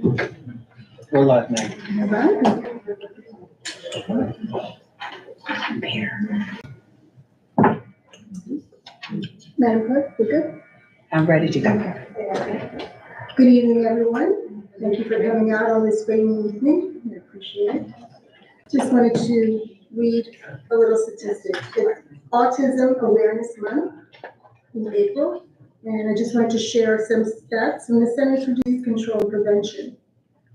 We're live now. All right. Madam Clerk, we're good? I'm ready to go. Good evening, everyone. Thank you for coming out on this rainy evening. I appreciate it. Just wanted to read a little statistic. It's Autism Awareness Month in April, and I just wanted to share some stats from the Centers for Disease Control and Prevention.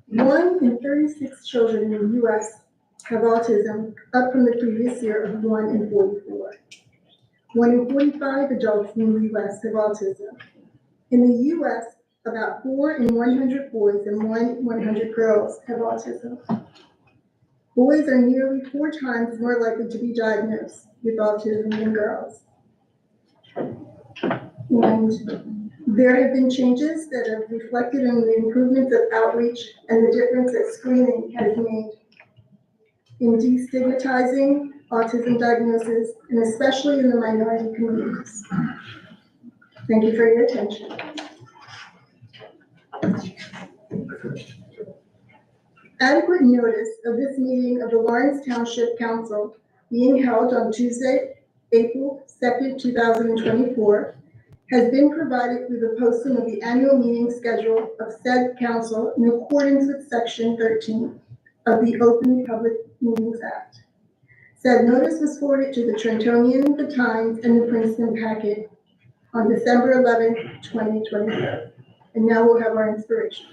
1 in 36 children in the U.S. have autism, up from the previous year of 1 in 44. 1 in 45 adults in the U.S. have autism. In the U.S., about 4 in 100 boys and 1 in 100 girls have autism. Boys are nearly 4 times more likely to be diagnosed with autism than girls. And there have been changes that have reflected in the improvements of outreach and the difference that screening has made in destigmatizing autism diagnosis, and especially in the minority communities. Thank you for your attention. Adequate notice of this meeting of the Lawrence Township Council being held on Tuesday, April 2nd, 2024, has been provided through the posting of the annual meeting schedule of said council in accordance with Section 13 of the Open Public Meetings Act. Said notice was forwarded to the Trentonian, the Times, and the Princeton Packet on December 11th, 2023. And now we'll have our inspiration.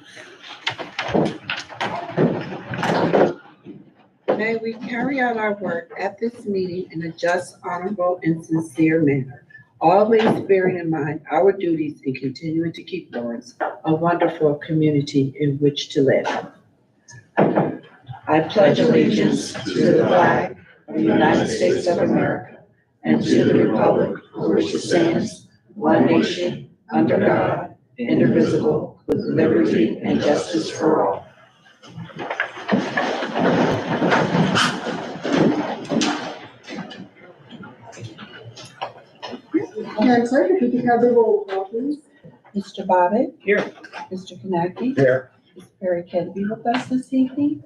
May we carry out our work at this meeting in a just, honorable, and sincere manner, always bearing in mind our duties and continuing to keep Lawrence a wonderful community in which to live. I pledge allegiance to the flag of the United States of America and to the republic for which it stands, one nation, under God, indivisible, with liberty and justice for all. Madam Clerk, if you could have the roll call, please. Mr. Bobbitt? Here. Mr. Kaneki? Here. Ms. Perry Kennedy with us this evening?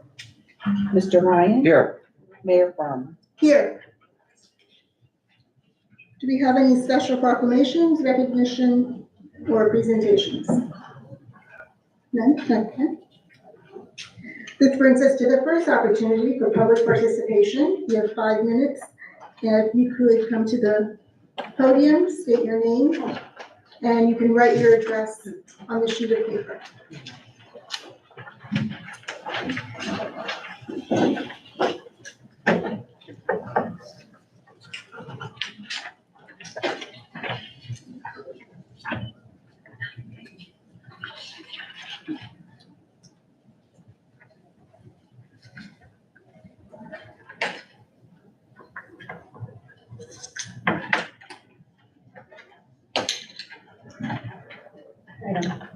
Mr. Ryan? Here. Mayor Farmer? Here. Do we have any special proclamations, recognition, or presentations? None? Okay. This brings us to the first opportunity for public participation. You have 5 minutes. And if you could come to the podium, state your name, and you can write your address on the sheet of paper.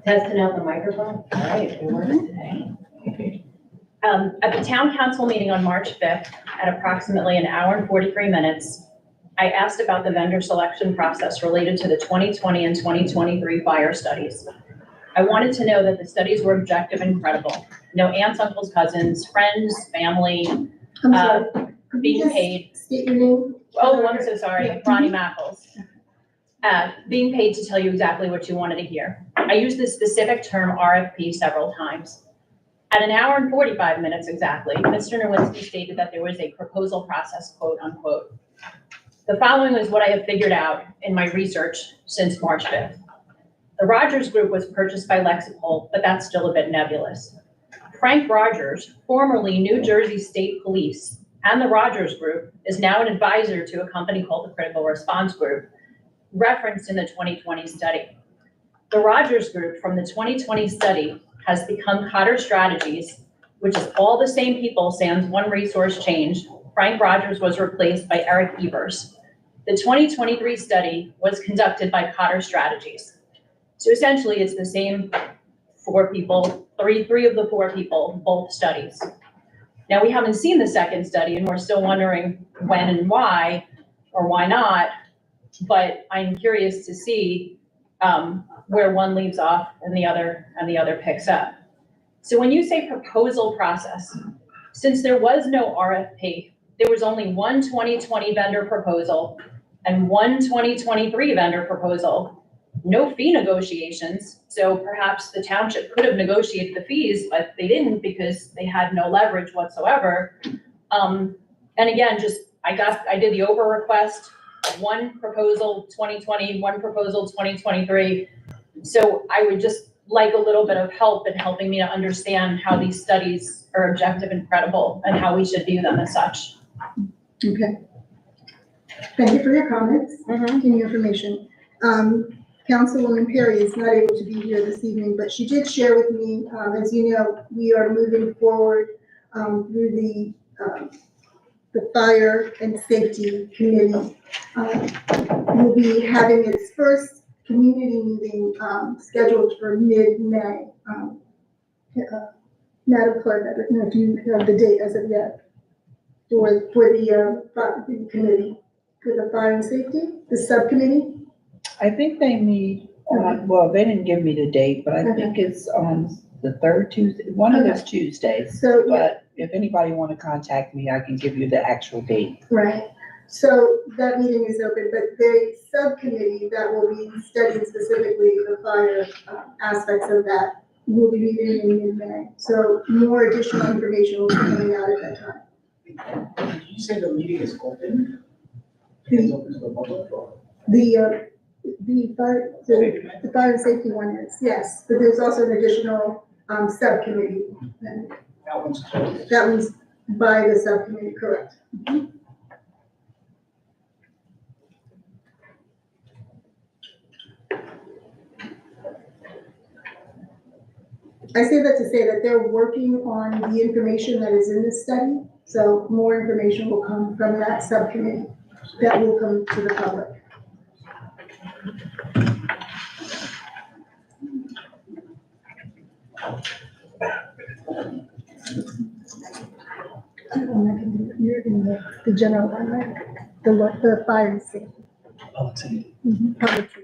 Testing out the microphone. All right, it works today. At the town council meeting on March 5th, at approximately 1 hour and 43 minutes, I asked about the vendor selection process related to the 2020 and 2023 fire studies. I wanted to know that the studies were objective and credible. No aunts, uncles, cousins, friends, family, I'm sorry. Could you being just paid. State your name. Oh, I'm so sorry, Yeah. Ronnie Mackles. Being paid to tell you exactly what you wanted to hear. I used the specific term RFP several times. At 1 hour and 45 minutes exactly, Mr. Nowinski stated that there was a proposal process, quote unquote. The following is what I have figured out in my research since March 5th. The Rogers Group was purchased by Lexipol, but that's still a bit nebulous. Frank Rogers, formerly New Jersey State Police, and the Rogers Group is now an advisor to a company called the Critical Response Group, referenced in the 2020 study. The Rogers Group from the 2020 study has become Cotter Strategies, which is all the same people sans one resource change. Frank Rogers was replaced by Eric Evers. The 2023 study was conducted by Cotter Strategies. So essentially it's the same 4 people, three of the 4 people, both studies. Now we haven't seen the second study and we're still wondering when and why, or why not, but I'm curious to see where one leaves off and the other picks up. So when you say proposal process, since there was no RFP, there was only one 2020 vendor proposal and one 2023 vendor proposal, no fee negotiations. So perhaps the township could have negotiated the fees, but they didn't because they had no leverage whatsoever. And again, I did the over request, one proposal 2020, one proposal 2023. So I would just like a little bit of help in helping me to understand how these studies are objective and credible and how we should view them as such. Okay. Thank you for your comments and your information. Councilwoman Perry is not able to be here this evening, but she did share with me, as you know, we are moving forward through the Fire and Safety Committee. Will be having its first community meeting scheduled for mid-May. Madam Clerk, I don't know if you have the date as of yet for the committee, for the Fire and Safety, the subcommittee. I think they meet on, well, they didn't give me the date, but I think it's on the third Tuesday, one of those Tuesdays. So, but if anybody want to contact me, I can give you the actual date. right. So that meeting is open, but the subcommittee that will be studying specifically the fire aspects of that will be meeting in mid-May. So more additional information will be coming out at that time. Did you say the meeting is open? It's open to the public or? The fire and safety one is, yes, but there's also an additional subcommittee. That one's closed. That one's by the subcommittee, correct? I say that to say that they're working on the information that is in this study, so more information will come from that subcommittee that will come to the public. You're in the general one, right? The fire and safety. Public safety. Public safety.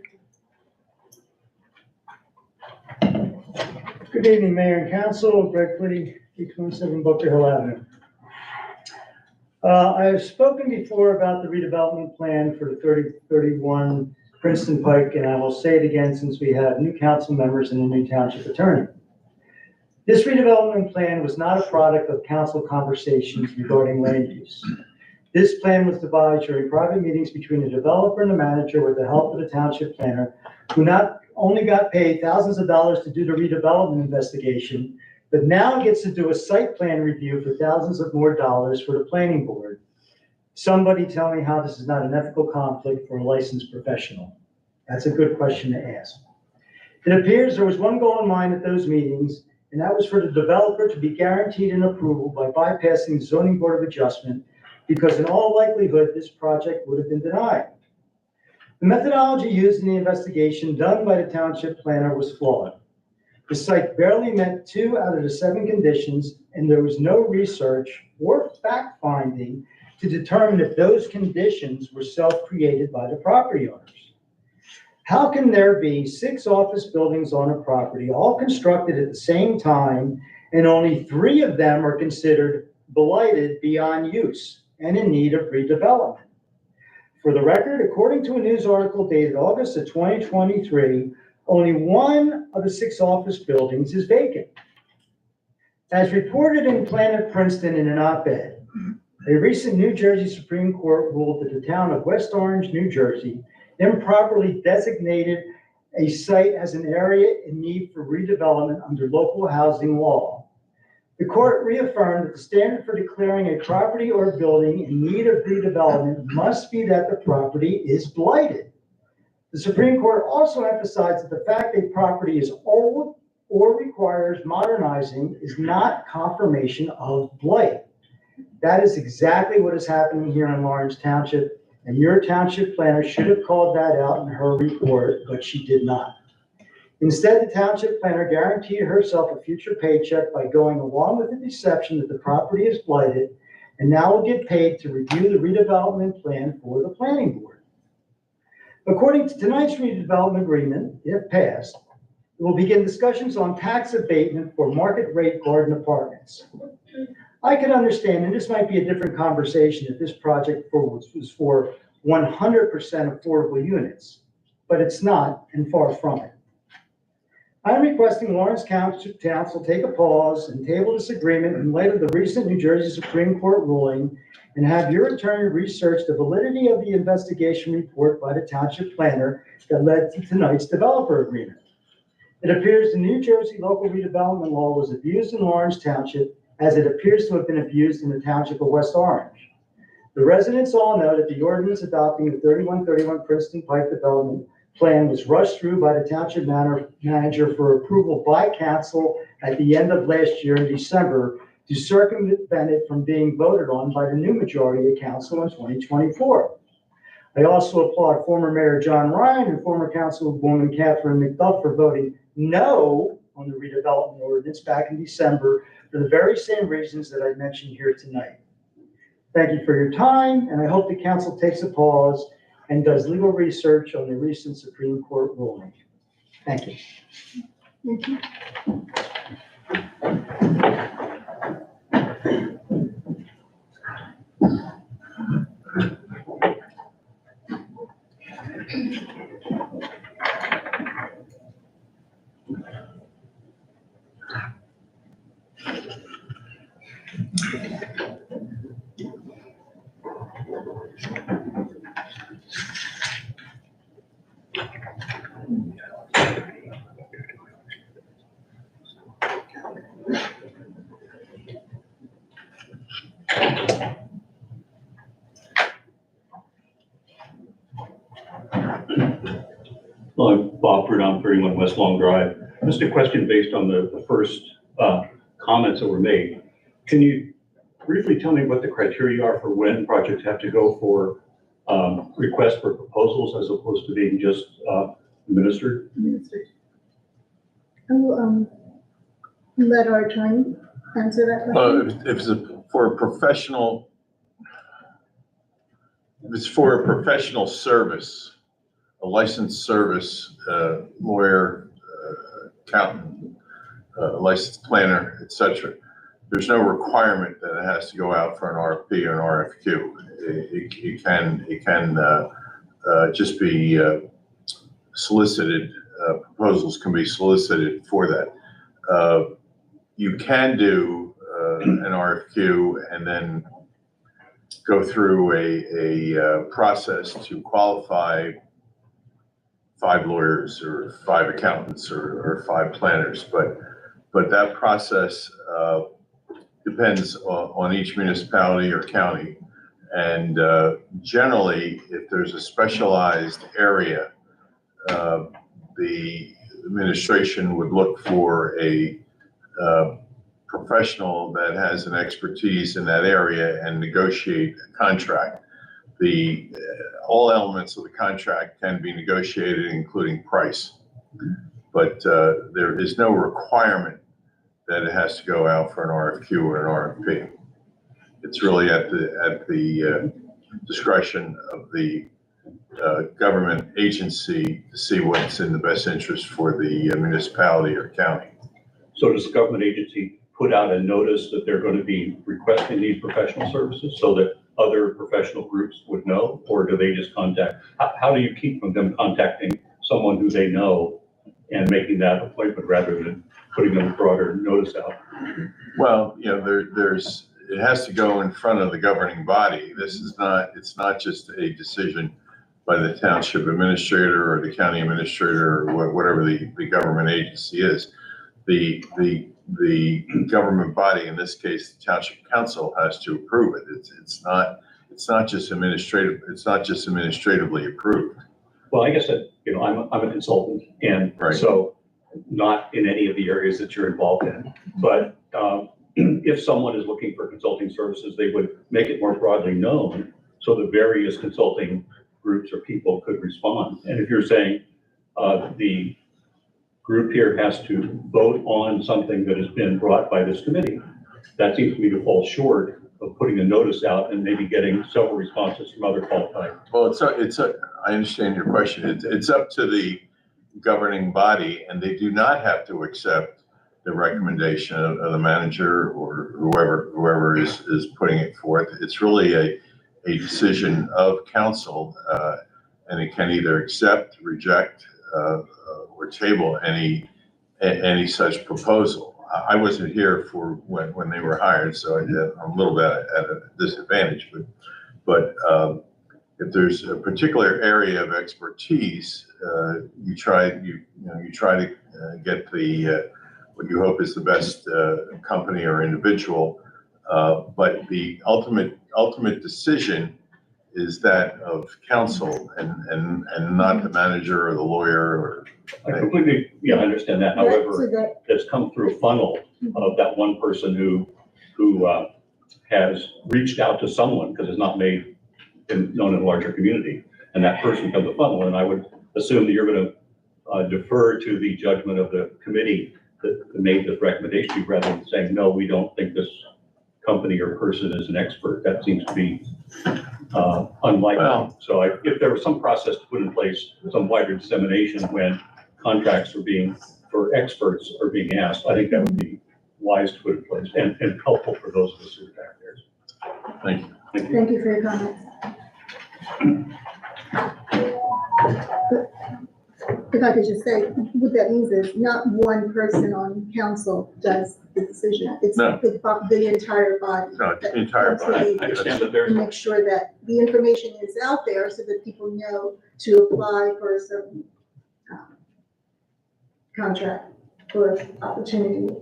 Good evening, Mayor and Council. Greg Footy, 827 Bunker Hill Avenue. I have spoken before about the redevelopment plan for the 3031 Princeton Pike, and I will say it again since we have new council members and a new township attorney. This redevelopment plan was not a product of council conversations regarding land use. This plan was devised during private meetings between the developer and the manager with the help of the township planner, who not only got paid thousands of dollars to do the redevelopment investigation, but now gets to do a site plan review for thousands of more dollars for the planning board. Somebody tell me how this is not an ethical conflict for a licensed professional. That's a good question to ask. It appears there was one goal in mind at those meetings, and that was for the developer to be guaranteed an approval by bypassing the zoning board of adjustment, because in all likelihood, this project would have been denied. The methodology used in the investigation done by the township planner was flawed. The site barely met 2 out of the 7 conditions, and there was no research or fact-finding to determine if those conditions were self-created by the property owners. How can there be 6 office buildings on a property, all constructed at the same time, and only 3 of them are considered blighted beyond use and in need of redevelopment? For the record, according to a news article dated August of 2023, only 1 of the 6 office buildings is vacant. As reported in Planet Princeton in an op-ed, a recent New Jersey Supreme Court ruled that the town of West Orange, New Jersey, improperly designated a site as an area in need for redevelopment under local housing law. The court reaffirmed that the standard for declaring a property or building in need of redevelopment must be that the property is blighted. The Supreme Court also emphasized that the fact a property is old or requires modernizing is not confirmation of blight. That is exactly what is happening here in Lawrence Township, and your township planner should have called that out in her report, but she did not. Instead, the township planner guaranteed herself a future paycheck by going along with the deception that the property is blighted, and now will get paid to review the redevelopment plan for the planning board. According to tonight's redevelopment agreement, if passed, We'll begin discussions on tax abatement for market rate garden apartments. I could understand, and this might be a different conversation, if this project was for 100% affordable units, but it's not, and far from it. I'm requesting Lawrence Township Council take a pause and table this agreement in light of the recent New Jersey Supreme Court ruling, and have your attorney research the validity of the investigation report by the township planner that led to tonight's developer agreement. It appears the New Jersey local redevelopment law was abused in Lawrence Township, as it appears to have been abused in the township of West Orange. The residents all know that the ordinance adopting the 3131 Princeton Pike development plan was rushed through by the township manager for approval by council at the end of last year in December to circumvent it from being voted on by the new majority of council in 2024. I also applaud former Mayor John Ryan and former Councilwoman Catherine McDuff for voting no on the redevelopment ordinance back in December for the very same reasons that I mentioned here tonight. Thank you for your time, and I hope the council takes a pause and does legal research on the recent Supreme Court ruling. Thank you. Thank you. Well, I'm Bob Prudhomme, 31 West Long Drive. Just a question based on the first comments that were made. Can you briefly tell me what the criteria are for when projects have to go for requests for proposals as opposed to being just administered? I will let our attorney answer that question. If it's for a professional, if it's for a professional service, a licensed service, lawyer, accountant, licensed planner, etc., there's no requirement that it has to go out for an RFP or an RFQ. It can just be solicited. Proposals can be solicited for that. You can do an RFQ and then go through a process to qualify 5 lawyers or 5 accountants or 5 planners, but that process depends on each municipality or county. And generally, if there's a specialized area, the administration would look for a professional that has an expertise in that area and negotiate a contract. All elements of the contract can be negotiated, including price, but there is no requirement that it has to go out for an RFQ or an RFP. It's really at the discretion of the government agency to see what's in the best interest for the municipality or county. So does the government agency put out a notice that they're going to be requesting these professional services so that other professional groups would know, or do they just contact? How do you keep from them contacting someone who they know and making that appointment rather than putting them a broader notice out? Well, you know, it has to go in front of the governing body. It's not just a decision by the township administrator or the county administrator or whatever the government agency is. The government body, in this case, the township council, has to approve it. It's not just administrative. It's not just administratively approved. Well, I guess that, I'm a consultant, and Right. So not in any of the areas that you're involved in. But if someone is looking for consulting services, they would make it more broadly known so the various consulting groups or people could respond. And if you're saying the group here has to vote on something that has been brought by this committee, that seems to me to fall short of putting a notice out and maybe getting several responses from other qualified. Well, I understand your question. It's up to the governing body, and they do not have to accept the recommendation of the manager or whoever is putting it forth. It's really a decision of council, and it can either accept, reject, or table any such proposal. I wasn't here for when they were hired, so I'm a little bit at a disadvantage, but if there's a particular area of expertise, you try to get the what you hope is the best company or individual, but the ultimate decision is that of council and not the manager or the lawyer or. I completely, understand that. So However, that- that's come through a funnel of that one person who has reached out to someone because it's not made known in a larger community, and that person comes a funnel. And I would assume that you're going to defer to the judgment of the committee that made this recommendation rather than saying, no, we don't think this company or person is an expert. That seems to be unlikely. Well- So if there was some process to put in place, some wider dissemination when contracts for experts are being asked, I think that would be wise to put in place and helpful for those of us who are taxpayers. Thank you. Thank you for your comments. If I could just say, what that means is not one person on council does the decision. It's No. the entire body. No, it's the entire body. I understand that there's And make sure that the information is out there so that people know to apply for a certain contract or opportunity.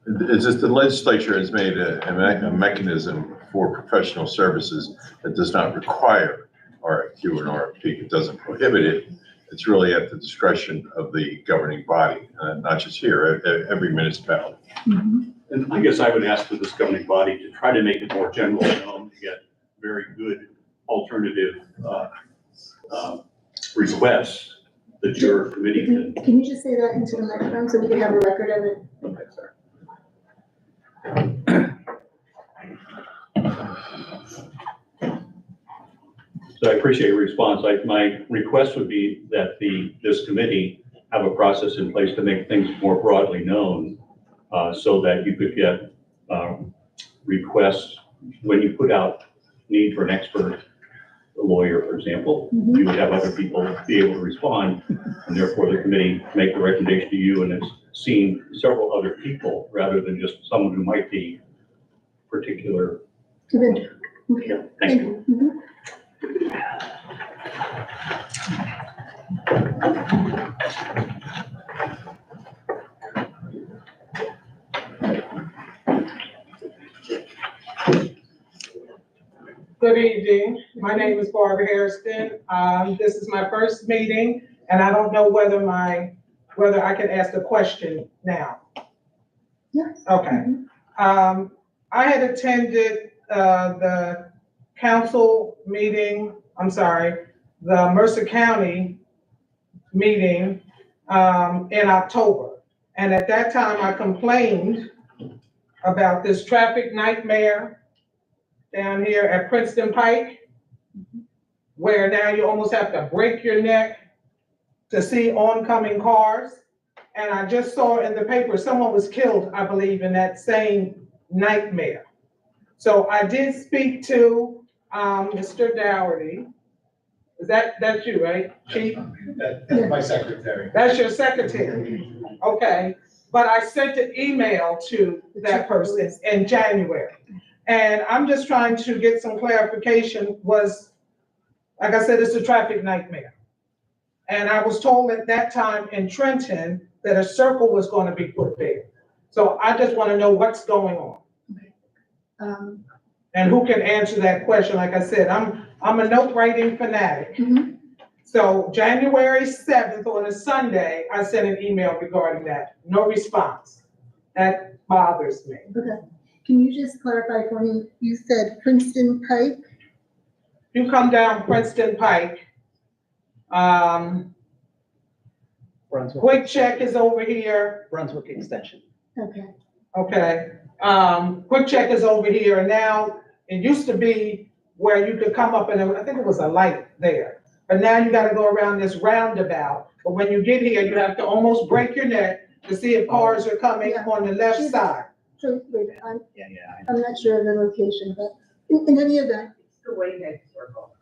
It's just the legislature has made a mechanism for professional services that does not require RFQ and RFP. It doesn't prohibit it. It's really at the discretion of the governing body, not just here, every municipality. And I guess I would ask for this governing body to try to make it more general known to get very good alternative requests that your committee Can you just say that into the microphone so we can have a record of it? Okay, sir. So I appreciate your response. My request would be that this committee have a process in place to make things more broadly known, so that you could get requests when you put out need for an expert, a lawyer, for example. You would have other people be able to respond, and therefore the committee make the recommendation to you, and it's seen several other people rather than just someone who might be particular. Okay. Thank you. Mhm. Good evening. My name is Barbara Harrison. This is my first meeting, and I don't know whether I can ask a question now. Yes. Okay. I had attended the council meeting, the Mercer County meeting in October. And at that time, I complained about this traffic nightmare down here at Princeton Pike, where now you almost have to break your neck to see oncoming cars. And I just saw in the paper, someone was killed, I believe, in that same nightmare. So I did speak to Mr. Dougherty. That's you, right, Chief? That's my secretary. That's your secretary, okay. But I sent an email to that person in January. And I'm just trying to get some clarification. Like I said, it's a traffic nightmare. And I was told at that time in Trenton that a circle was going to be put there. So I just want to know what's going on. And who can answer that question? Like I said, I'm a note writing fanatic. Mhm. So January 7th on a Sunday, I sent an email regarding that. No response. That bothers me. Okay. Can you just clarify for me? You said Princeton Pike? You come down Princeton Pike. Quick Check is over here. Brunswick Extension. Okay. Okay. Quick Check is over here. And now it used to be where you could come up and I think it was a light there. but now you gotta go around this roundabout. But when you get here, you have to almost break your neck to see if cars are coming Yeah. on the left side. So, wait, Yeah, I'm not sure of the location, but in any event, The Whitehead Circle.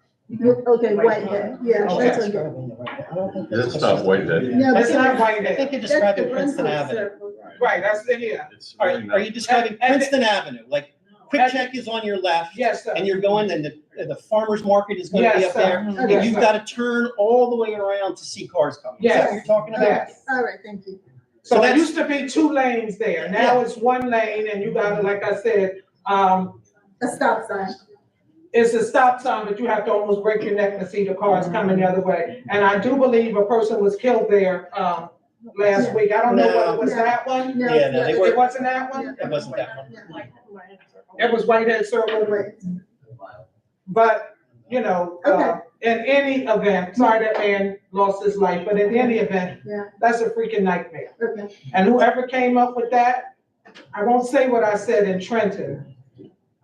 okay, Whitehead, yeah, Oh, that's yeah. okay. That's not Whitehead. No, It's not I Whitehead. think you're that's the describing Princeton Brunswick Avenue. Circle. Right, that's, yeah. It's Are, really are not. you describing And- Princeton Avenue? Like, Quick Check is on your left, Yes, sir. and you're going, and the farmer's market is gonna be Yes, up sir. there, Okay. and Yes, you've sir. gotta turn all the way around to see cars coming. Is that what Yes. you're talking about? Yes. All right, thank you. So So it that's- used to be 2 lanes there. Now it's 1 lane and you gotta, like I said, A stop sign. it's a stop sign, but you have to almost break your neck to see the cars coming the other way. And I do believe a person was killed there, last week. I don't know whether it was No. that one. No, Yeah, no, they it's were- It wasn't that one? It wasn't that one. It was Whitehead Circle. Right. But, you know, in any event, sorry that man lost his life, but in any event, Yeah. that's a freaking nightmare. Okay, And whoever came up with that, I won't say what I said in Trenton,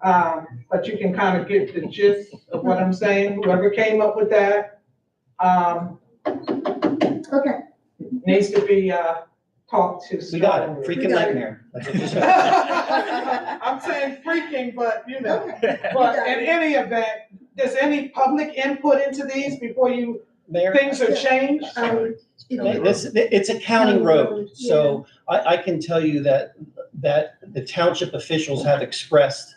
but you can kind of get the gist of what I'm saying. Whoever came up with that, okay. needs to be, talked to. We got it, strongly. freaking nightmare. That's what you said. I'm saying freaking, but you know, but in any event, does any public input into these before you, Mayor? things are changed? It's a county road, so I can tell you that the township officials have expressed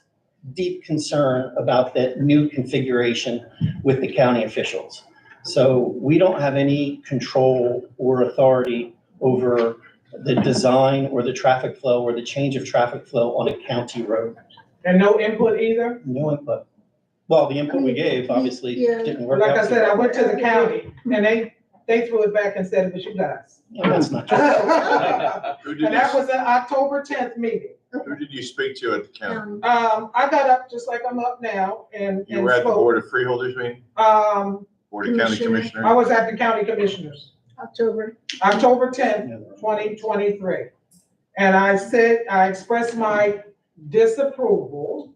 deep concern about that new configuration with the county officials. So we don't have any control or authority over the design or the traffic flow or the change of traffic flow on a county road. And no input either? No input. Well, the input we gave obviously Yeah. didn't work out. Like I said, I went to the county and they threw it back and said it was you guys. No, that's not true. Who did And that you, was an October 10th meeting. who did you speak to at the county? I got up just like I'm up now and You were at the spoke. Board of Freeholders meeting? Board of County Commissioner. I Commissioners? was at the county commissioners, October. October 10th, 2023. And I said, I expressed my disapproval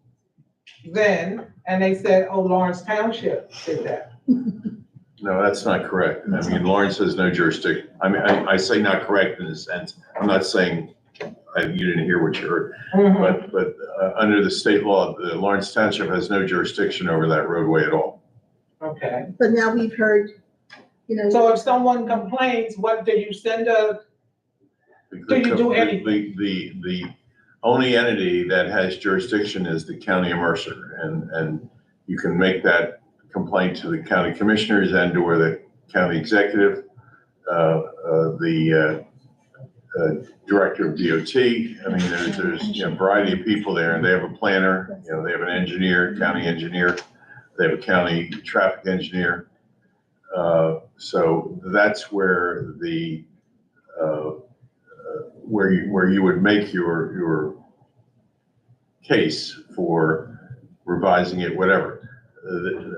then, and they said, oh, Lawrence Township did that. No, that's not correct. I mean, Lawrence has no jurisdiction. I mean, I say not correct in the sense, I'm not saying you didn't hear what you heard. Mhm. But under the state law, the Lawrence Township has no jurisdiction over that roadway at all. Okay. But now we've heard, you know. So if someone complains, what do you send a, Do you do anything? The only entity that has jurisdiction is the county of Mercer, and you can make that complaint to the county commissioners and or the county executive, the director of DOT. I mean, there's, you know, a variety of people there, and they have a planner, you know, they have an engineer, county engineer, they have a county traffic engineer. So that's where the, where you would make your case for revising it, whatever.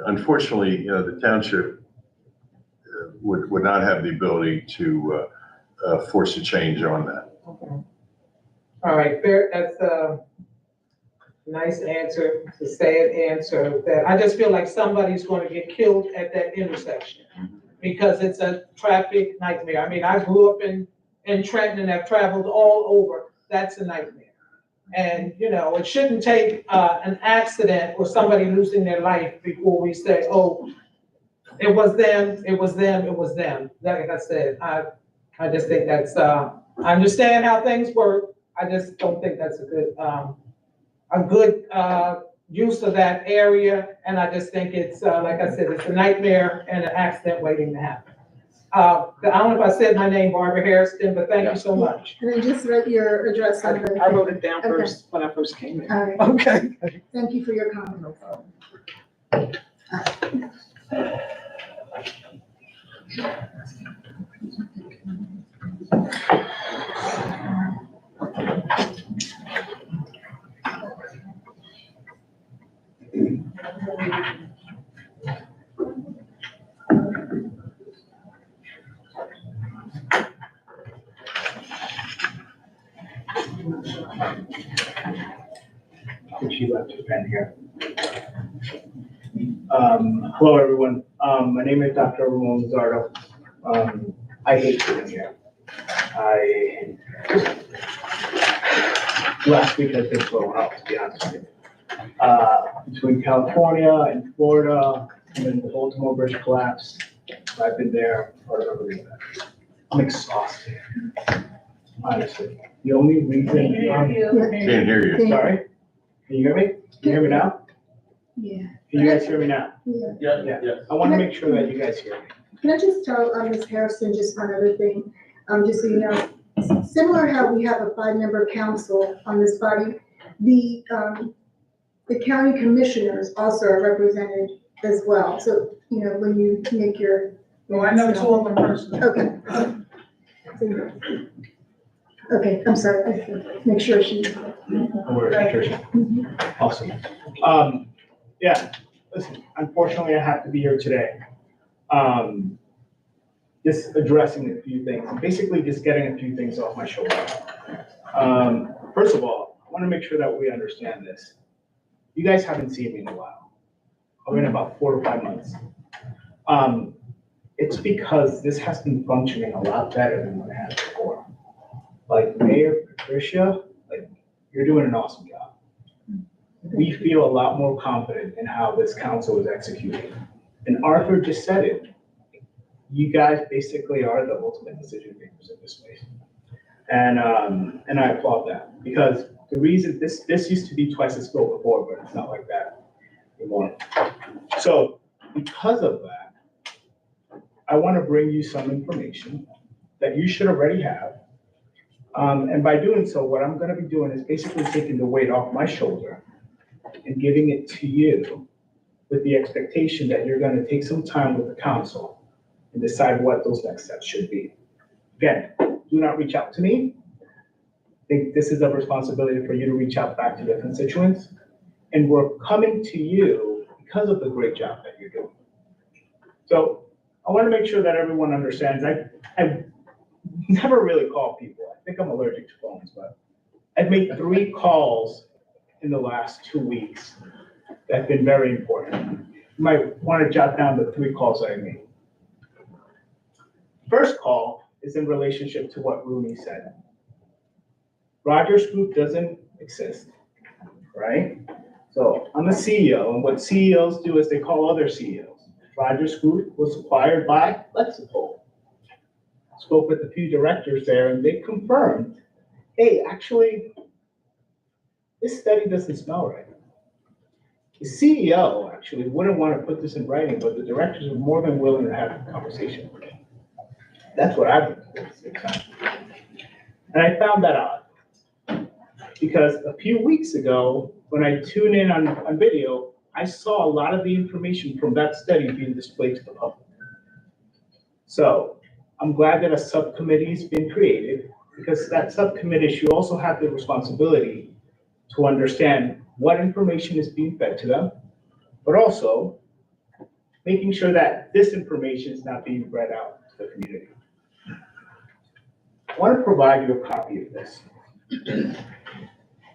Unfortunately, you know, the township would not have the ability to force a change on that. okay. All right, fair, that's a nice answer, it's a sad answer, that I just feel like somebody's gonna get killed at that intersection because it's a traffic nightmare. I mean, I grew up in Trenton and have traveled all over. That's a nightmare. And, you know, it shouldn't take an accident or somebody losing their life before we say, oh, it was them, it was them, it was them. Like I said, I just think that's, I understand how things work. I just don't think that's a good use of that area. And I just think it's, like I said, it's a nightmare and an accident waiting to happen. I don't know if I said my name, Barbara Harrison, but thank you so much. And then just write your address on the. I wrote it down Okay. first when I first came in. All right, Okay. thank you for your comment. She left her pen here. Hello, everyone. My name is Dr. Ramon Lizardo. I hate sitting here. Last week has been so hard, to be honest with you. Between California and Florida, and then the Baltimore Bridge collapse, I've been there for another week. I'm exhausted, honestly. The only reason, Can't hear you. sorry, can you hear me? Can you hear me now? Yeah. Can you guys hear me now? Yeah. Yeah. I want to make sure that you guys hear me. Can I just tell Ms. Harrison just one other thing? Just so you know, similar how we have a 5-member council on this body, the county commissioners also are represented as well. So, you know, when you make your. Well, I know 2 of them personally. Okay. Okay, I'm sorry. I make sure she. Awesome. Yeah, listen, unfortunately, I have to be here today. Just addressing a few things, basically just getting a few things off my shoulder. First of all, I want to make sure that we understand this. You guys haven't seen me in a while. I've been about 4 to 5 months. It's because this has been functioning a lot better than what it has before. Like Mayor Patricia, like you're doing an awesome job. We feel a lot more confident in how this council is executing. And Arthur just said it. You guys basically are the ultimate decision makers in this space. And I applaud that because the reason this used to be twice as slow before, but it's not like that anymore. So because of that, I want to bring you some information that you should already have. And by doing so, what I'm going to be doing is basically taking the weight off my shoulder and giving it to you with the expectation that you're going to take some time with the council and decide what those next steps should be. Again, do not reach out to me. I think this is a responsibility for you to reach out back to the constituents. And we're coming to you because of the great job that you're doing. So I want to make sure that everyone understands. I never really call people. I think I'm allergic to phones, but I've made 3 calls in the last 2 weeks that have been very important. You might want to jot down the 3 calls that I made. First call is in relationship to what Rooney said. Rogers Group doesn't exist, right? So I'm a CEO, and what CEOs do is they call other CEOs. Rogers Group was acquired by Lexipol. Spoke with a few directors there, and they confirmed, hey, actually, this study doesn't smell right. The CEO actually wouldn't want to put this in writing, but the directors are more than willing to have a conversation with him. That's what I've been doing. And I found that odd because a few weeks ago, when I tuned in on video, I saw a lot of the information from that study being displayed to the public. So I'm glad that a subcommittee has been created because that subcommittee should also have the responsibility to understand what information is being fed to them, but also making sure that this information is not being read out to the community. I want to provide you a copy of this.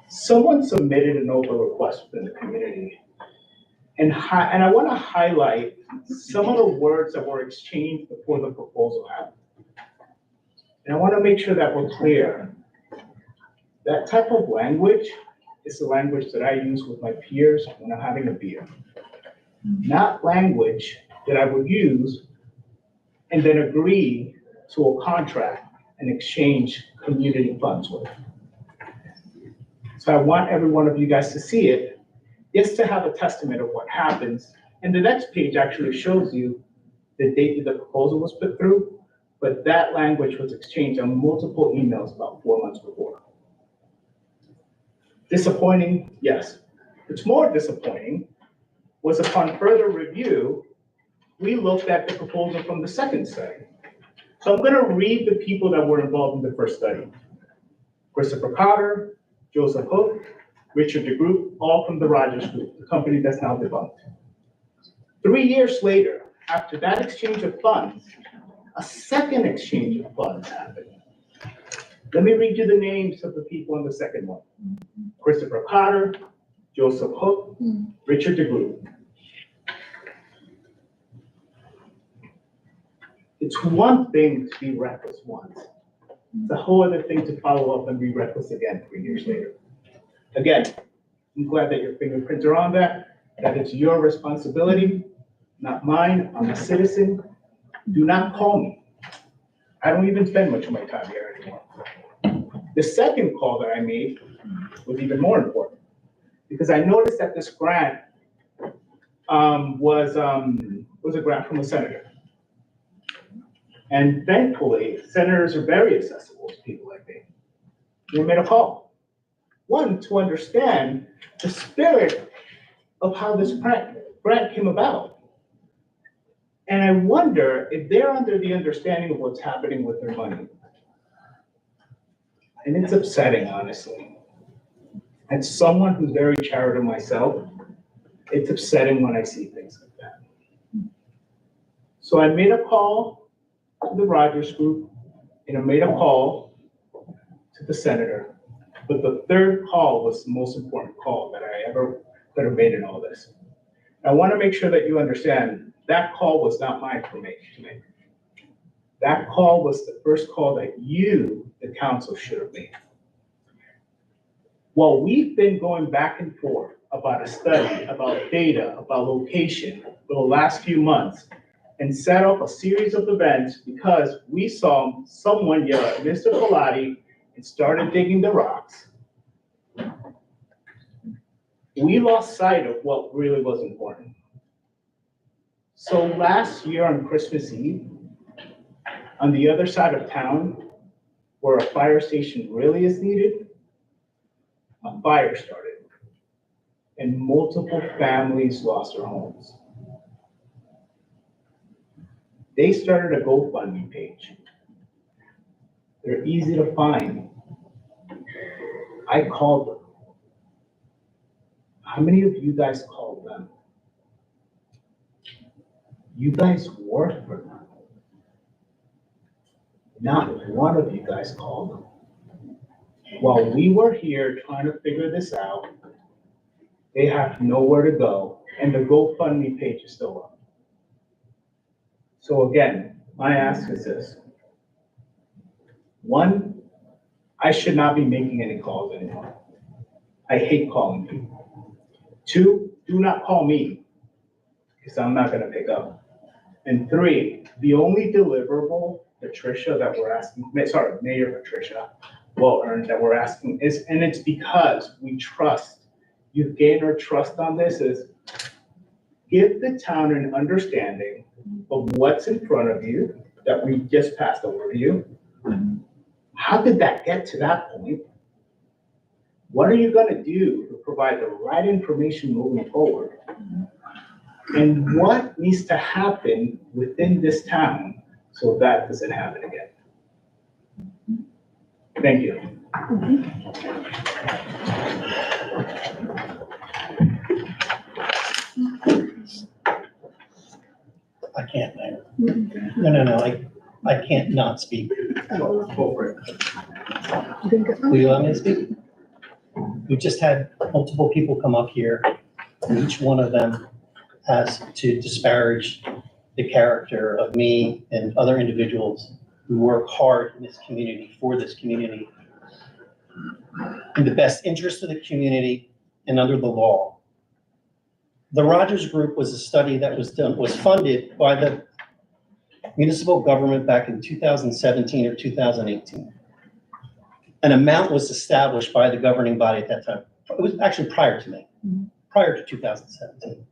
Someone submitted an open request within the community, and I want to highlight some of the words that were exchanged before the proposal happened. And I want to make sure that we're clear. That type of language is the language that I use with my peers when I'm having a beer. Not language that I would use and then agree to a contract and exchange community funds with. So I want every one of you guys to see it, just to have a testament of what happens. And the next page actually shows you the date that the proposal was put through, but that language was exchanged on multiple emails about 4 months before. Disappointing, yes. What's more disappointing was upon further review, we looked at the proposal from the second study. So I'm going to read the people that were involved in the first study. Christopher Cotter, Joseph Hook, Richard DeGroot, all from the Rogers Group, the company that's now debunked. 3 years later, after that exchange of funds, a second exchange of funds happened. Let me read you the names of the people on the second one. Christopher Cotter, Joseph Hook, Richard DeGroot. It's one thing to be reckless once. It's a whole other thing to follow up and be reckless again 3 years later. Again, I'm glad that your fingerprints are on that it's your responsibility, not mine. I'm a citizen. Do not call me. I don't even spend much of my time here anymore. The second call that I made was even more important because I noticed that this grant was a grant from a senator. And thankfully, senators are very accessible to people like me. They made a call. One, to understand the spirit of how this grant came about. And I wonder if they're under the understanding of what's happening with their money. And it's upsetting, honestly. As someone who's very charitable myself, it's upsetting when I see things like that. So I made a call to the Rogers Group, and I made a call to the senator. But the third call was the most important call that I ever could have made in all this. I want to make sure that you understand that call was not mine to make. That call was the first call that you, the council, should have made. Well, we've been going back and forth about a study, about data, about location for the last few months, and set up a series of events because we saw someone yell at Mr. Pilati and started digging the rocks. We lost sight of what really was important. So last year on Christmas Eve, on the other side of town, where a fire station really is needed, a fire started, and multiple families lost their homes. They started a GoFundMe page. They're easy to find. I called them. How many of you guys called them? You guys work for them. Not one of you guys called them. While we were here trying to figure this out, they have nowhere to go, and the GoFundMe page is still up. So again, my ask is this. One, I should not be making any calls anymore. I hate calling people. Two, do not call me, because I'm not gonna pick up. And three, the only deliverable, Patricia, that we're asking, sorry, Mayor Patricia, well-earned, that we're asking is, and it's because we trust, you've gained our trust on this, is give the town an understanding of what's in front of you that we just passed over to you. How did that get to that point? What are you gonna do to provide the right information moving forward? And what needs to happen within this town so that doesn't happen again? Thank you. I can't, Mayor. No, I can't not speak. Will you allow me to speak? We've just had multiple people come up here, and each one of them has to disparage the character of me and other individuals who work hard in this community, for this community, in the best interest of the community and under the law. The Rogers Group was a study that was funded by the municipal government back in 2017 or 2018. An amount was established by the governing body at that time. It was actually prior to me, prior to 2017.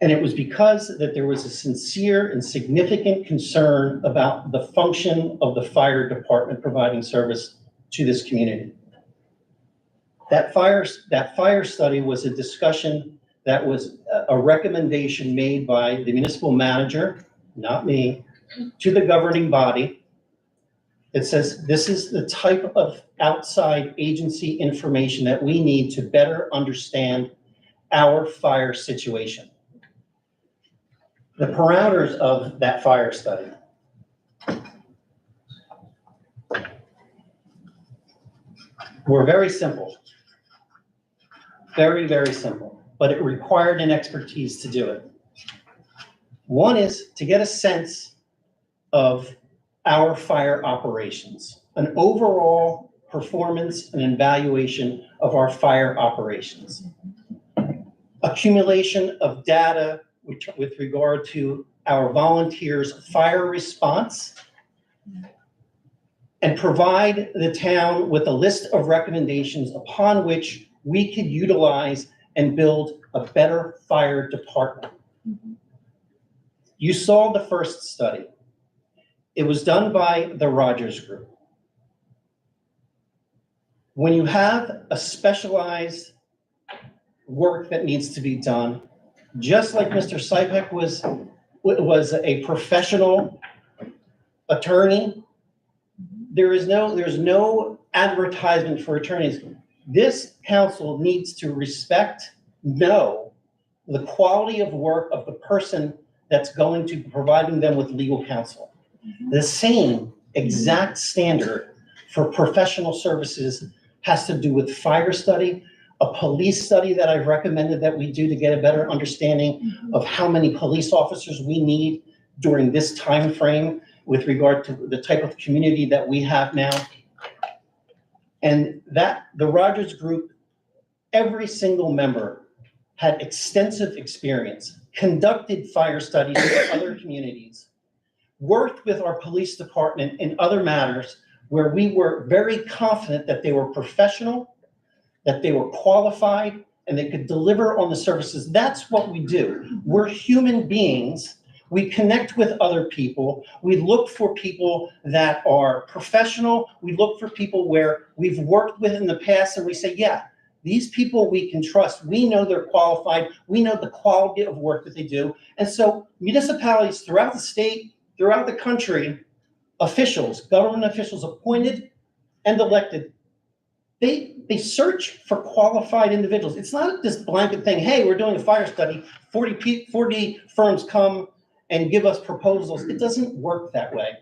And it was because that there was a sincere and significant concern about the function of the fire department providing service to this community. That fire study was a discussion that was a recommendation made by the municipal manager, not me, to the governing body. It says this is the type of outside agency information that we need to better understand our fire situation. The parameters of that fire study. Were very simple. Very, very simple, but it required an expertise to do it. One is to get a sense of our fire operations, an overall performance and evaluation of our fire operations. Accumulation of data with regard to our volunteers' fire response, and provide the town with a list of recommendations upon which we could utilize and build a better fire department. You saw the first study. It was done by the Rogers Group. When you have a specialized work that needs to be done, just like Mr. Sypek was a professional attorney, there's no advertisement for attorneys. This council needs to know the quality of work of the person that's going to be providing them with legal counsel. The same exact standard for professional services has to do with fire study, a police study that I've recommended that we do to get a better understanding of how many police officers we need during this time frame with regard to the type of community that we have now. And that the Rogers Group, every single member had extensive experience, conducted fire studies in other communities, worked with our police department in other matters where we were very confident that they were professional, that they were qualified, and they could deliver on the services. That's what we do. We're human beings. We connect with other people. We look for people that are professional. We look for people where we've worked with in the past and we say, yeah, these people we can trust. We know they're qualified. We know the quality of work that they do. And so municipalities throughout the state, throughout the country, officials, government officials appointed and elected, they search for qualified individuals. It's not this blanket thing, hey, we're doing a fire study, 40 firms come and give us proposals. It doesn't work that way.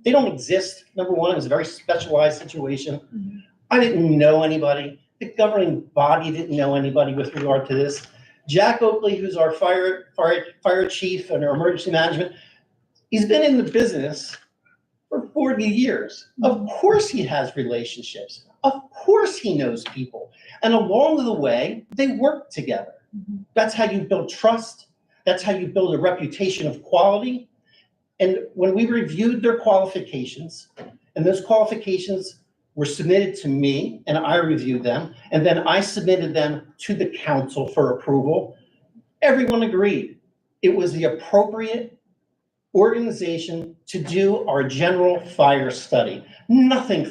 They don't exist. Number one, it was a very specialized situation. I didn't know anybody. The governing body didn't know anybody with regard to this. Jack Oakley, who's our fire chief and our emergency management, he's been in the business for 40 years. Of course he has relationships. Of course he knows people. And along the way, they work together. That's how you build trust. That's how you build a reputation of quality. And when we reviewed their qualifications, and those qualifications were submitted to me, and I reviewed them, and then I submitted them to the council for approval, everyone agreed it was the appropriate organization to do our general fire study. Nothing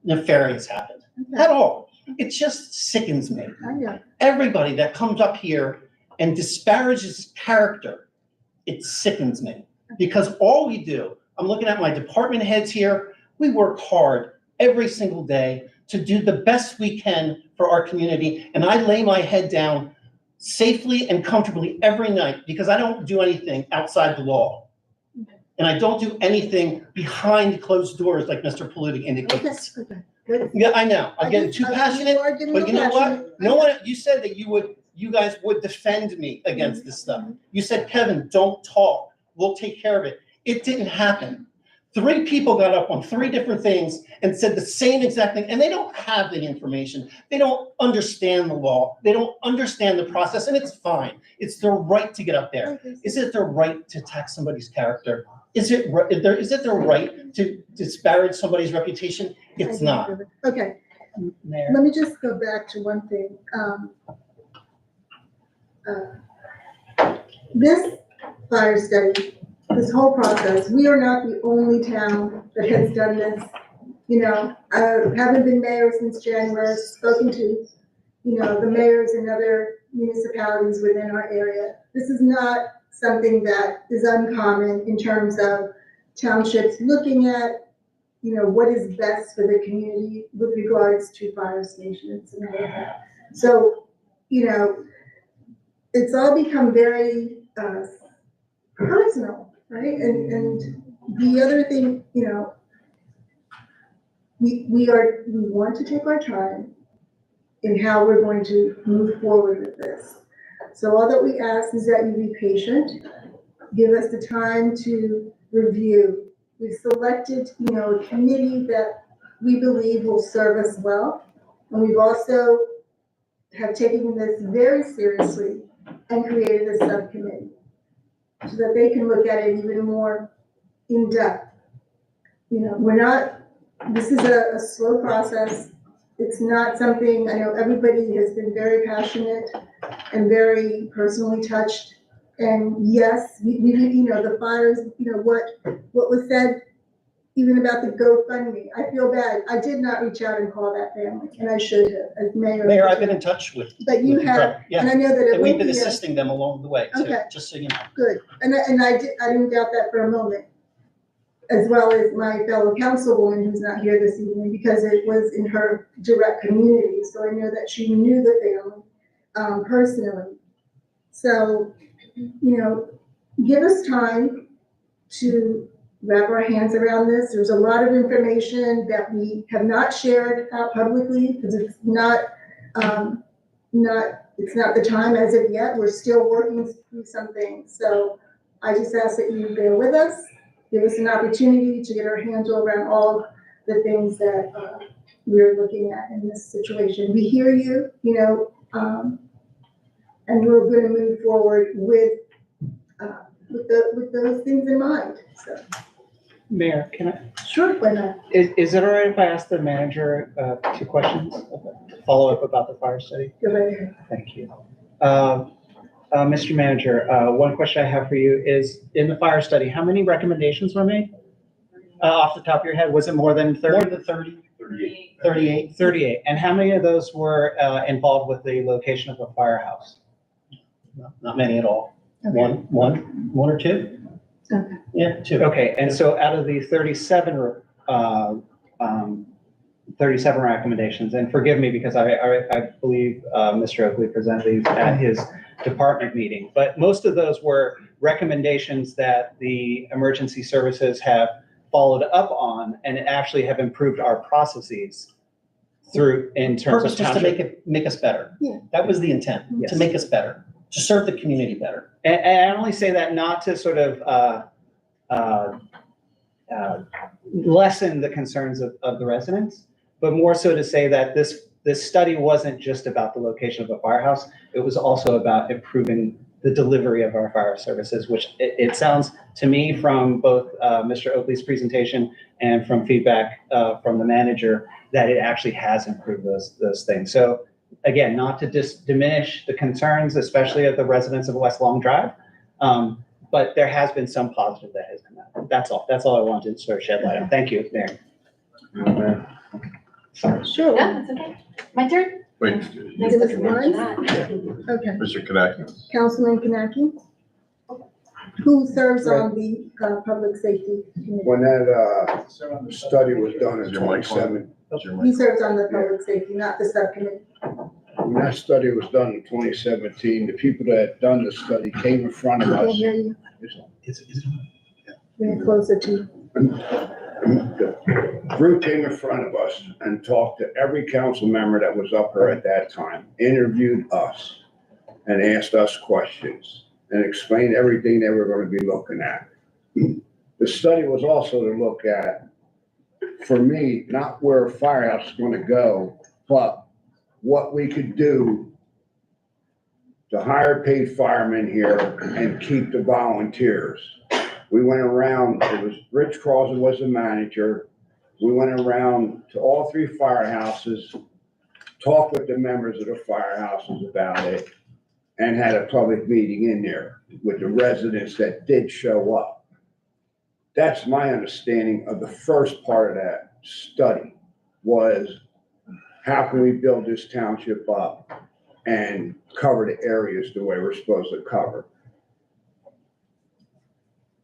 nefarious happened at all. It just sickens me. Everybody that comes up here and disparages character, it sickens me. Because all we do, I'm looking at my department heads here, we work hard every single day to do the best we can for our community. And I lay my head down safely and comfortably every night because I don't do anything outside the law. And I don't do anything behind closed doors like Mr. Polluti indicates. Good. Yeah, I know. I'm getting too passionate, but you know what? No one, you said that you guys would defend me against this stuff. You said, Kevin, don't talk. We'll take care of it. It didn't happen. 3 people got up on 3 different things and said the same exact thing, and they don't have the information. They don't understand the law. They don't understand the process, and it's fine. It's their right to get up there. Is it their right to attack somebody's character? Is it their right to disparage somebody's reputation? It's not. Okay, Mayor. let me just go back to one thing. This fire study, this whole process, we are not the only town that has done this. You know, I haven't been mayor since January, spoken to, the mayors in other municipalities within our area. This is not something that is uncommon in terms of townships looking at, what is best for the community with regards to fire stations and all of that. So, it's all become very personal, right? And the other thing, we want to take our time in how we're going to move forward with this. So all that we ask is that you be patient, give us the time to review. We've selected, a committee that we believe will serve us well. And we've also have taken this very seriously and created a subcommittee so that they can look at it even more in depth. This is a slow process. It's not something, I know everybody has been very passionate and very personally touched. And yes, the fires, what was said, even about the GoFundMe, I feel bad. I did not reach out and call that family, and I should have, as mayor. Mayor, I've been in touch with. But you with have, yeah. and I know that it And we've will been be assisting them along the way too, Okay. just so you know. good. And I didn't doubt that for a moment, as well as my fellow councilwoman who's not here this evening, because it was in her direct community. So I know that she knew the family personally. So, give us time to wrap our hands around this. There's a lot of information that we have not shared out publicly because it's not the time as of yet. We're still working through some things. So I just ask that you bear with us, give us an opportunity to get our hands around all the things that we're looking at in this situation. We hear you, and we're going to move forward with those things in mind. So. Mayor, can I, Sure, why not? is it all right if I ask the manager 2 questions to follow up about the fire study? Go right ahead. Thank you. Mr. Manager, one question I have for you is, in the fire study, how many recommendations were made? Off the top of your head, was it more than 30? More than 30. 38. 38. 38. And how many of those were involved with the location of a firehouse? Not many at all. Okay. One or two? Okay. Yeah, 2. Okay, and so out of the 37 recommendations, and forgive me because I believe Mr. Oakley presented these at his department meeting, but most of those were recommendations that the emergency services have followed up on and actually have improved our processes through in terms Purpose of was to township. make us better. Yeah. That was the intent, Yes. to make us better, to serve the community better. And I only say that not to sort of lessen the concerns of the residents, but more so to say that this study wasn't just about the location of a firehouse. It was also about improving the delivery of our fire services, which it sounds to me from both Mr. Oakley's presentation and from feedback from the manager that it actually has improved those things. So again, not to diminish the concerns, especially of the residents of West Long Drive, but there has been some positive that has come out. That's all I wanted to sort of shed light on. Thank you, Mayor. Sure. Yeah, that's okay. My turn? Wait, Give us one. Okay. Mr. Kanaki. Councilman Kanaki, who serves on the public safety committee. When that study was done in Is your mic on? 27, Is your He mic- serves on the public safety, not the subcommittee. when that study was done in 2017, the people that had done the study came in front of I can't us. hear you. Bring it closer to you. The group came in front of us and talked to every council member that was up here at that time, interviewed us, and asked us questions, and explained everything they were going to be looking at. The study was also to look at, for me, not where a firehouse is going to go, but what we could do to hire paid firemen here and keep the volunteers. We went around, it was Rich Crossan was the manager. We went around to all 3 firehouses, talked with the members of the firehouses about it, and had a public meeting in there with the residents that did show up. That's my understanding of the first part of that study, was how can we build this township up and cover the areas the way we're supposed to cover.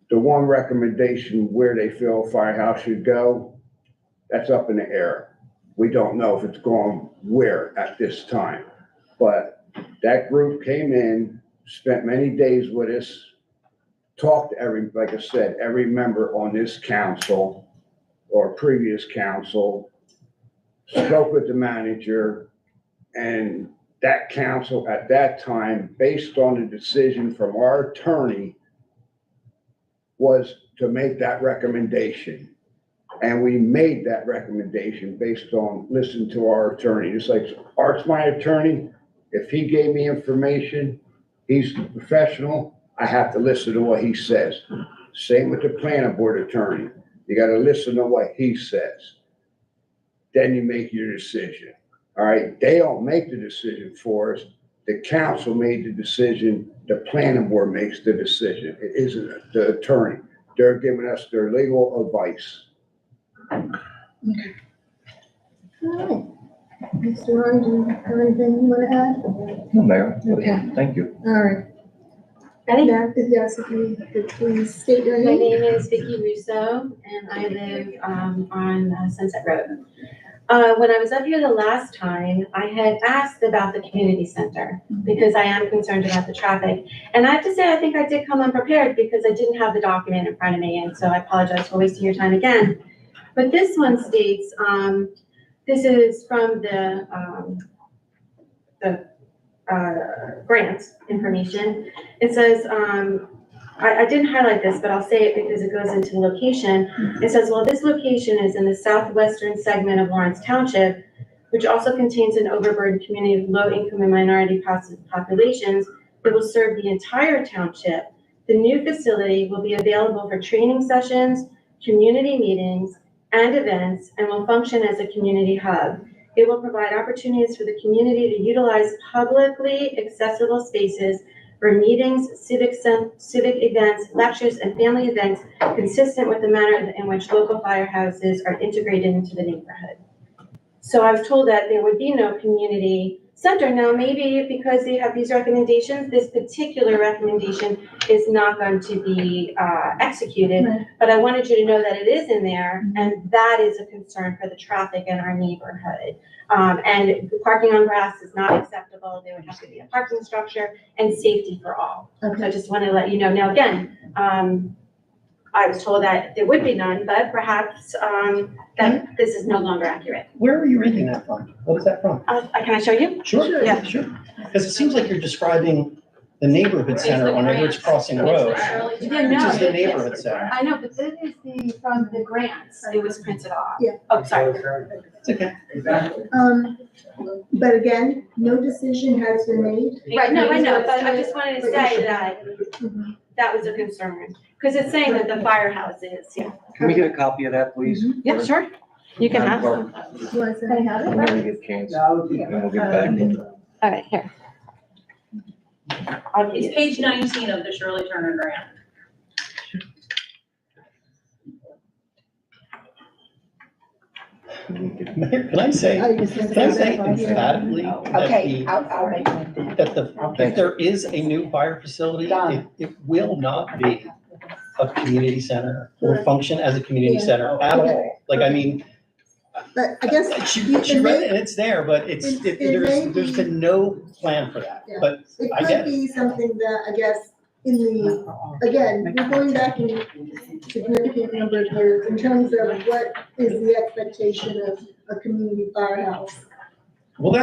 The one recommendation where they feel a firehouse should go, that's up in the air. We don't know if it's going where at this time. But that group came in, spent many days with us, talked to like I said, every member on this council or previous council, spoke with the manager, and that council at that time, based on the decision from our attorney, was to make that recommendation. And we made that recommendation based on listening to our attorney. Just like Art's my attorney, if he gave me information, he's the professional, I have to listen to what he says. Same with the planning board attorney. You gotta listen to what he says. Then you make your decision. All right, they don't make the decision for us. The council made the decision, the planning board makes the decision. It isn't the attorney. They're giving us their legal advice. All right. Mr. Ryan, do you have anything you want to add? No, Mayor. Okay. Thank you. All right. Ready? Now, yes, if you could please state your My name. name is Vicki Russo, and I live on Sunset Road. When I was up here the last time, I had asked about the community center because I am concerned about the traffic. And I have to say, I think I did come unprepared because I didn't have the document in front of me, and so I apologize for wasting your time again. But this one states, this is from the grant information. It says, I didn't highlight this, but I'll say it because it goes into location. It says, well, this location is in the southwestern segment of Lawrence Township, which also contains an overburdened community of low income and minority populations that will serve the entire township. The new facility will be available for training sessions, community meetings, and events, and will function as a community hub. It will provide opportunities for the community to utilize publicly accessible spaces for meetings, civic events, lectures, and family events consistent with the manner in which local firehouses are integrated into the neighborhood. So I was told that there would be no community center. Now, maybe because they have these recommendations, this particular recommendation is not going to be executed, but I wanted you to know that it is in there, and that is a concern for the traffic in our neighborhood. And parking on grass is not acceptable. There would have to be a parking structure and safety for all. So I just want to let you know. Now, again, I was told that there would be none, but perhaps that this is no longer accurate. Where are you reading that from? What is that from? Can I show you? Sure, Yeah. sure. Because it seems like you're describing the neighborhood center on Edwards Crossing Road, which is the neighborhood center. I know, but this is from the grants. It was printed off. Yeah. Oh, sorry. It's okay. But again, no decision has been made. Right, no, I know, but I just wanted to say that that was a concern. Because it's saying that the firehouse is, yeah. Can we get a copy of that, please? Yeah, sure. You can have some. You want to say have it? Whenever you get a chance, and we'll get back. All right, here. It's page 19 of the Shirley Turner grant. Mayor, can I say emphatically Okay, if there is a new fire facility, it will not be a community center or function as a community center at all. Like, I mean, But I guess. she read it and it's there, but there's been no plan for that. Yeah. But It I could get it. be something that, I guess, again, we're going back in significant number of years in terms of what is the expectation of a community firehouse. Well,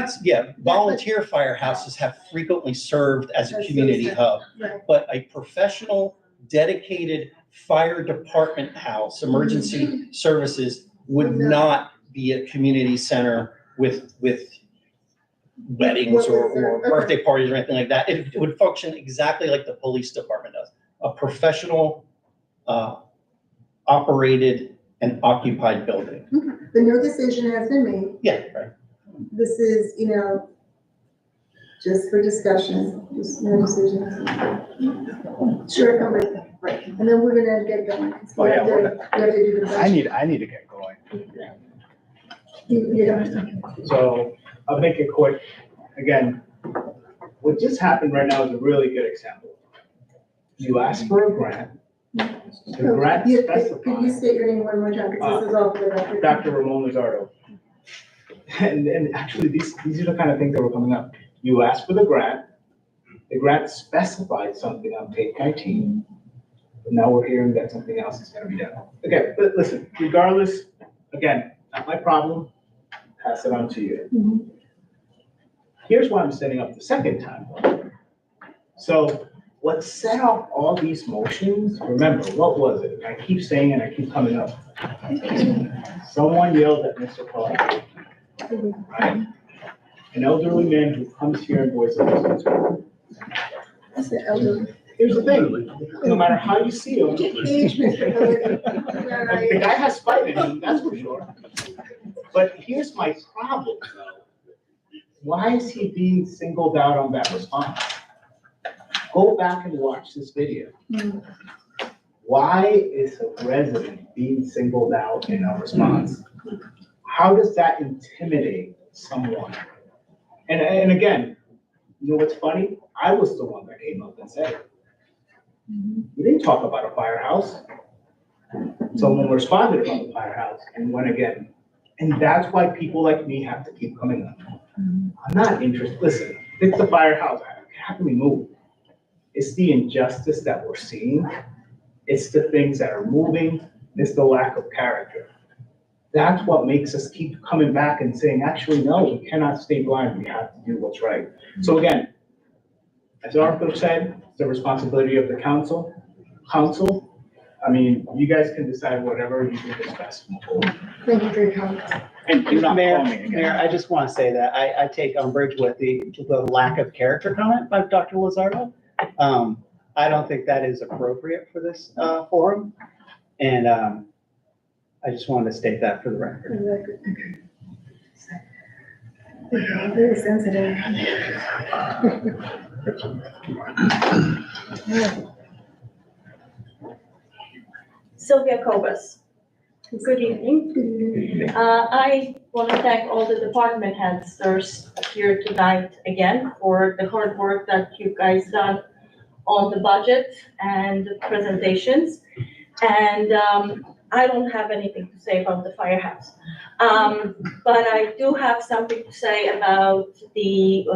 volunteer firehouses have frequently served as a community hub, Right. but a professional, dedicated fire department house, emergency services would not be a community center with weddings or birthday parties or anything like that. It would function exactly like the police department does, a professional, operated and occupied building. But no decision has been made. Yeah, right. This is, just for discussion, just no decision. Sure, come with it. Right. And then we're gonna get going. Oh, yeah, We have to do the budget. I need to get going. You don't. So I'll make it quick. Again, what just happened right now is a really good example. You ask for a grant. The grant Could you specifies state your name one more time, because this is all for the record. Dr. Ramon Lizardo. And actually, these are the kind of things that were coming up. You ask for the grant specified something on page 19, but now we're hearing that something else is gonna be done. Okay, but listen, regardless, again, not my problem, pass it on to you. Here's why I'm setting up the second time. So what set off all these motions, remember, what was it? I keep saying it, I keep coming up. Someone yelled at Mr. Clark. Right? An elderly man who comes here and voices his concern. That's the elderly. Here's the thing, no matter how you see him, Age, Mr. Elderly. the guy has fight in him, that's for sure. But here's my problem though. Why is he being singled out on that response? Go back and watch this video. Why is a resident being singled out in a response? How does that intimidate someone? And again, you know what's funny? I was the one that came up and said it. We didn't talk about a firehouse. Someone responded about the firehouse and went again. And that's why people like me have to keep coming up. I'm not interested, listen, it's the firehouse, how can we move? It's the injustice that we're seeing. It's the things that are moving. It's the lack of character. That's what makes us keep coming back and saying, actually, no, we cannot stay blind. We have to do what's right. So again, as Arthur said, it's the responsibility of the council. I mean, you guys can decide whatever you think is best. Thank you for your comments. And do not Mayor, call me again. Mayor, I just want to say that I take umbrage with the lack of character comment by Dr. Lizardo. I don't think that is appropriate for this forum. And I just wanted to state that for the record. Very sensitive. Sylvia Cobus. Good evening. Good evening. I want to thank all the department heads that are here tonight again for the hard work that you guys done on the budget and the presentations. And I don't have anything to say about the firehouse. But I do have something to say about the,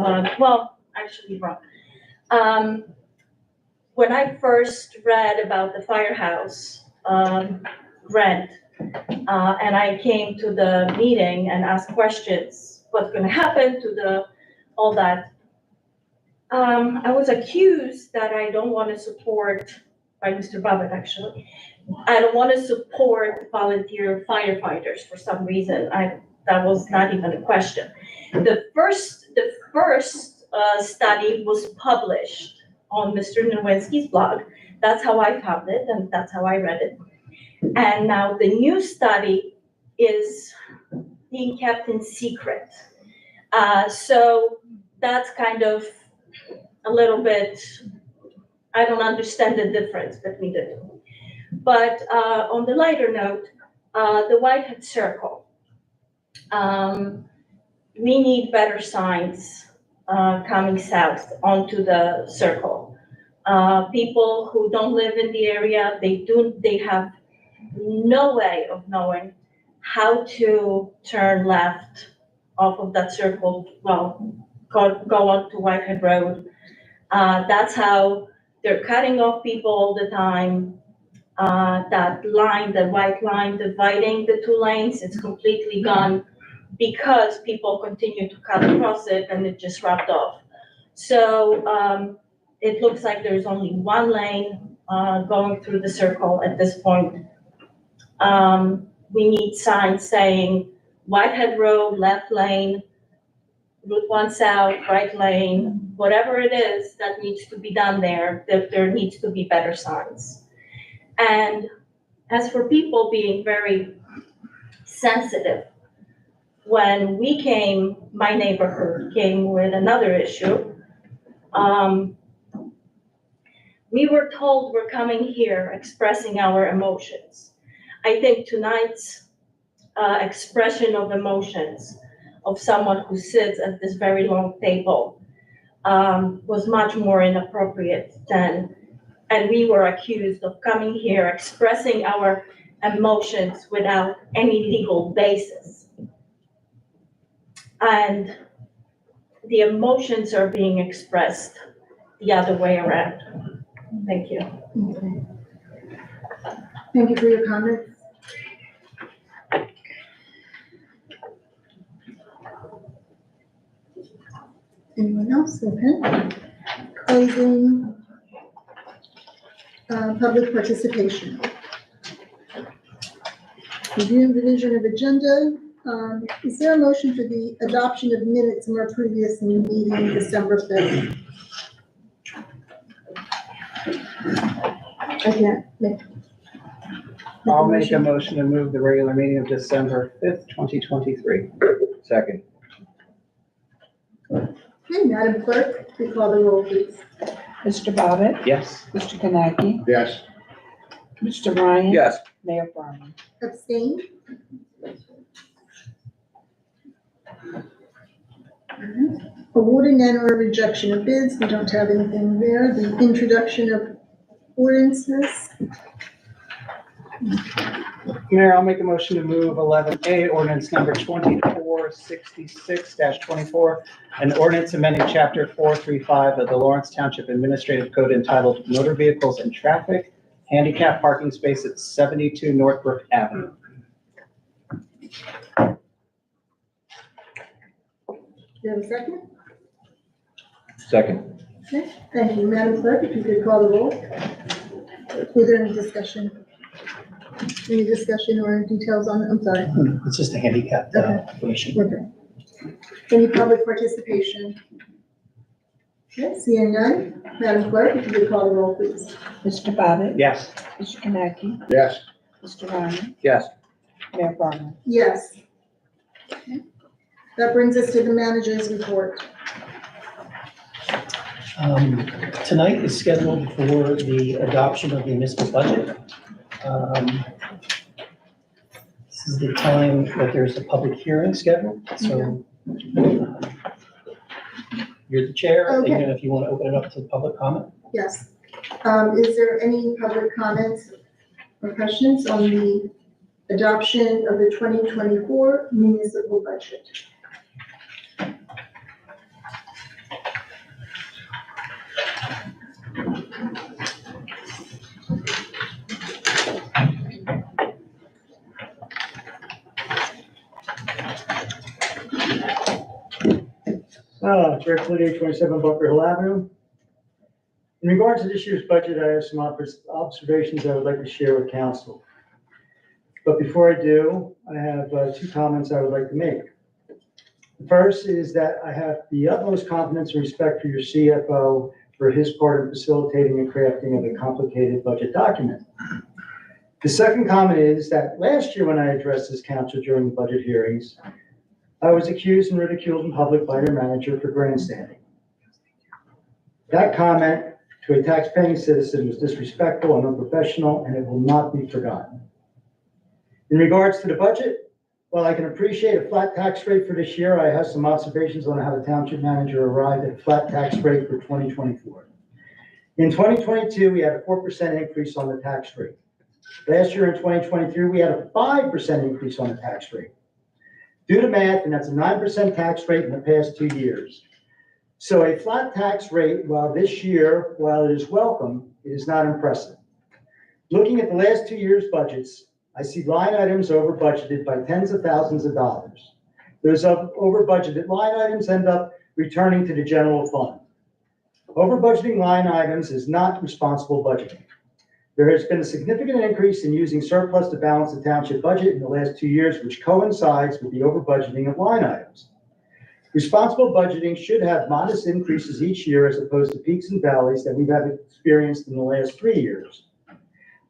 actually wrong. When I first read about the firehouse rent, and I came to the meeting and asked questions, what's gonna happen to all that. I was accused that I don't want to support, by Mr. Babbitt actually, I don't want to support volunteer firefighters for some reason. That was not even a question. The first study was published on Mr. Nowinski's blog. That's how I found it and that's how I read it. And now the new study is being kept in secret. So that's kind of a little bit, I don't understand the difference between the two. But on the lighter note, the Whitehead Circle. We need better signs coming south onto the circle. People who don't live in the area, they have no way of knowing how to turn left off of that circle, well, go on to Whitehead Road. That's how they're cutting off people all the time. That line, the white line dividing the two lanes, it's completely gone because people continue to cut across it and it just wrapped off. So it looks like there's only one lane going through the circle at this point. We need signs saying Whitehead Road, left lane, Route 1 South, right lane, whatever it is that needs to be done there, there needs to be better signs. And as for people being very sensitive, when we came, my neighborhood came with another issue. We were told we're coming here expressing our emotions. I think tonight's expression of emotions of someone who sits at this very long table was much more inappropriate than, and we were accused of coming here expressing our emotions without any legal basis. And the emotions are being expressed the other way around. Thank you. Okay. Thank you for your comments. Anyone else? Okay. Closing public participation. Review and revision of agenda. Is there a motion for the adoption of minutes from our previous meeting, December 5th? I can't make. I'll make a motion to move the regular meeting of December 5th, 2023. Second. Okay, Madam Clerk, please call the roll, please. Mr. Bobbitt, Yes. Mr. Kaneki, Yes. Mr. Ryan. Yes. Mayor Barnum. Abstain? Awarding and or rejection of bids, we don't have anything there. The introduction of ordinances. Mayor, I'll make a motion to move 11A, ordinance number 2466-24, an ordinance amending chapter 435 of the Lawrence Township Administrative Code entitled Motor Vehicles and Traffic, handicap parking space at 72 Northbrook Avenue. Do you have a second? Second. Okay, thank you. Madam Clerk, if you could call the roll. Was there any discussion? Any discussion or details on it? I'm sorry. It's just a handicap information. Okay. Any public participation? Okay, seeing none. Madam Clerk, if you could call the roll, please. Mr. Bobbitt, Yes. Mr. Kaneki, Yes. Mr. Ryan, Yes. Mayor Barnum. Yes. Okay. That brings us to the manager's report. Tonight is scheduled for the adoption of the municipal budget. This is the time that there's a public hearing scheduled, so you're the chair, Okay. and if you want to open it up to public comment. Yes. Is there any public comments or questions on the adoption of the 2024 municipal budget? Direct 2827 Bunker Hill Avenue. In regards to this year's budget, I have some observations I would like to share with council. But before I do, I have two comments I would like to make. The first is that I have the utmost confidence and respect for your CFO for his part in facilitating and crafting of a complicated budget document. The second comment is that last year when I addressed this council during the budget hearings, I was accused and ridiculed in public by your manager for grandstanding. That comment to a taxpaying citizen was disrespectful and unprofessional, and it will not be forgotten. In regards to the budget, while I can appreciate a flat tax rate for this year, I have some observations on how the township manager arrived at a flat tax rate for 2024. In 2022, we had a 4% increase on the tax rate. Last year in 2023, we had a 5% increase on the tax rate. Do the math, and that's a 9% tax rate in the past 2 years. So a flat tax rate, while this year, while it is welcome, it is not impressive. Looking at the last 2 years' budgets, I see line items over budgeted by tens of thousands of dollars. Those over budgeted line items end up returning to the general fund. Over budgeting line items is not responsible budgeting. There has been a significant increase in using surplus to balance the township budget in the last 2 years, which coincides with the over budgeting of line items. Responsible budgeting should have modest increases each year as opposed to peaks and valleys that we've experienced in the last 3 years.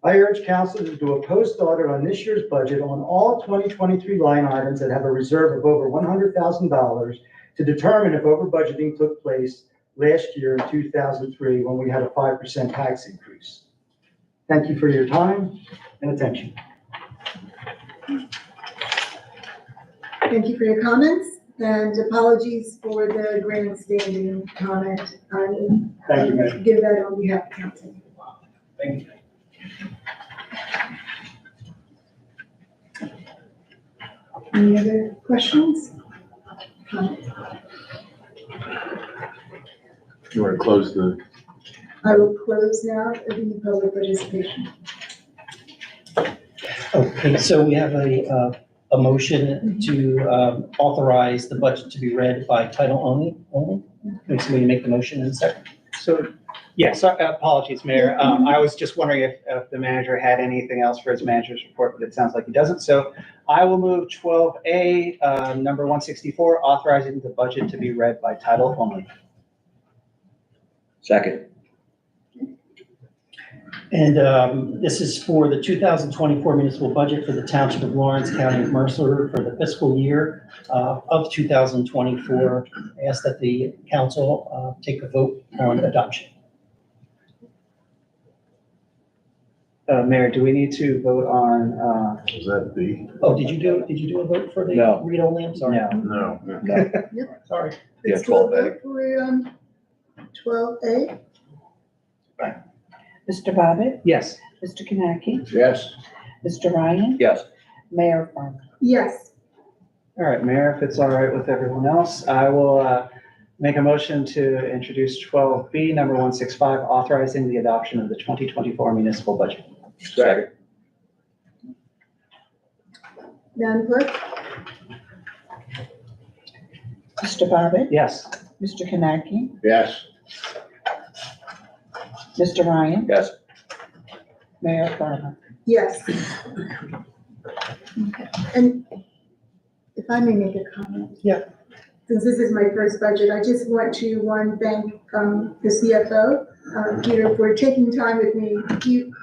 I urge council to do a post-audit on this year's budget on all 2023 line items that have a reserve of over $100,000 to determine if over budgeting took place last year in 2003 when we had a 5% tax increase. Thank you for your time and attention. Thank you for your comments, and apologies for the grandstanding comment. Thank you, Mayor. Give that on behalf of council. Thank you. Any other questions? Comments? You want to close the, I will close now the public participation. Okay, so we have a motion to authorize the budget to be read by title only. Can somebody make the motion in a second? So Yes, apologies, Mayor. I was just wondering if the manager had anything else for his manager's report, but it sounds like he doesn't. So I will move 12A, number 164, authorizing the budget to be read by title only. Second. And this is for the 2024 municipal budget for the Township of Lawrence, County of Mercer for the fiscal year of 2024. I ask that the council take a vote on adoption. Mayor, do we need to vote on, Is that B? Oh, did you do a vote for the No. read only? I'm sorry. no? No. Sorry. Yeah, Let's do a 12A. vote for 12A. Mr. Bobbitt, Yes. Mr. Kanaki, Yes, Mr. Ryan, Yes. Mayor Farmer. Yes, All right, Mayor, if it's all right with everyone else, I will make a motion to introduce 12B, number 165, authorizing the adoption of the 2024 municipal budget. second, Madam Clerk? Mr. Bobbitt, Yes. Mr. Kanaki, yes, Mr. Ryan, Yes. Mayor Farmer. Yes. And if I may make a comment? Yeah. Since this is my first budget, I just want to, one, thank the CFO, Peter, for taking time with me.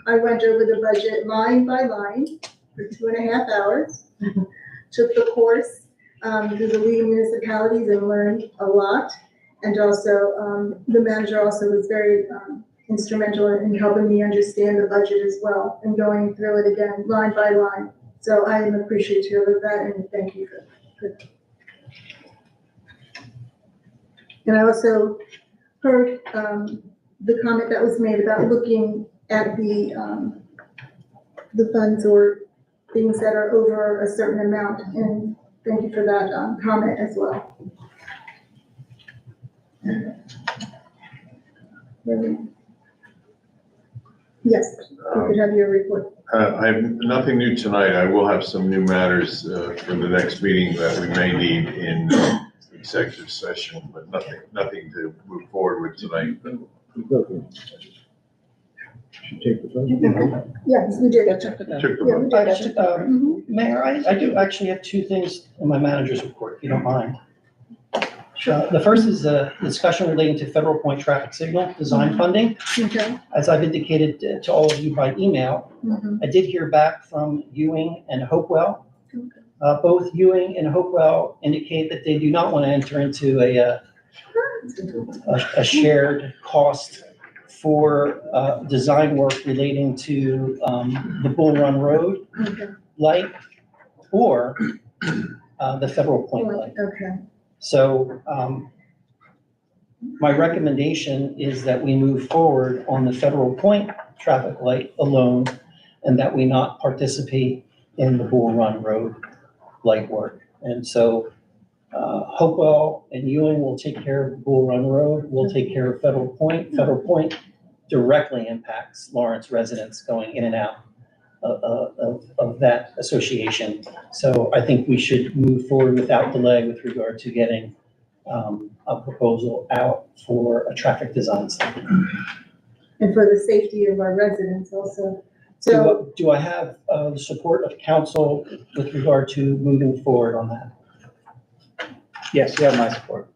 I went over the budget line by line for 2.5 hours. Took the course through the leading municipalities and learned a lot. And also, the manager also was very instrumental in helping me understand the budget as well and going through it again, line by line. So I am appreciative of that and thank you for that. And I also heard the comment that was made about looking at the funds or things that are over a certain amount. And thank you for that comment as well. Yes, you could have your report. I have nothing new tonight. I will have some new matters for the next meeting that we may need in executive session, but nothing to move forward with tonight. Yes, we did. Took the Yeah, we vote. did. Mayor, I do actually have two things in my manager's report, if you don't mind. The first is a discussion relating to Federal Point traffic signal design funding. Okay. As I've indicated to all of you by email, Mhm. I did hear back from Ewing and Hopewell. Both Ewing and Hopewell indicate that they do not want to enter into a shared cost for design work relating to the Bull Run Road Okay. light or the Federal Point light. Okay. So my recommendation is that we move forward on the Federal Point traffic light alone and that we not participate in the Bull Run Road light work. And so Hopewell and Ewing will take care of Bull Run Road. We'll take care of Federal Point. Federal Point directly impacts Lawrence residents going in and out of that association. So I think we should move forward without delay with regard to getting a proposal out for a traffic design study. And for the safety of our residents also. So, Do I have the support of council with regard to moving forward on that? Yes, you have my support.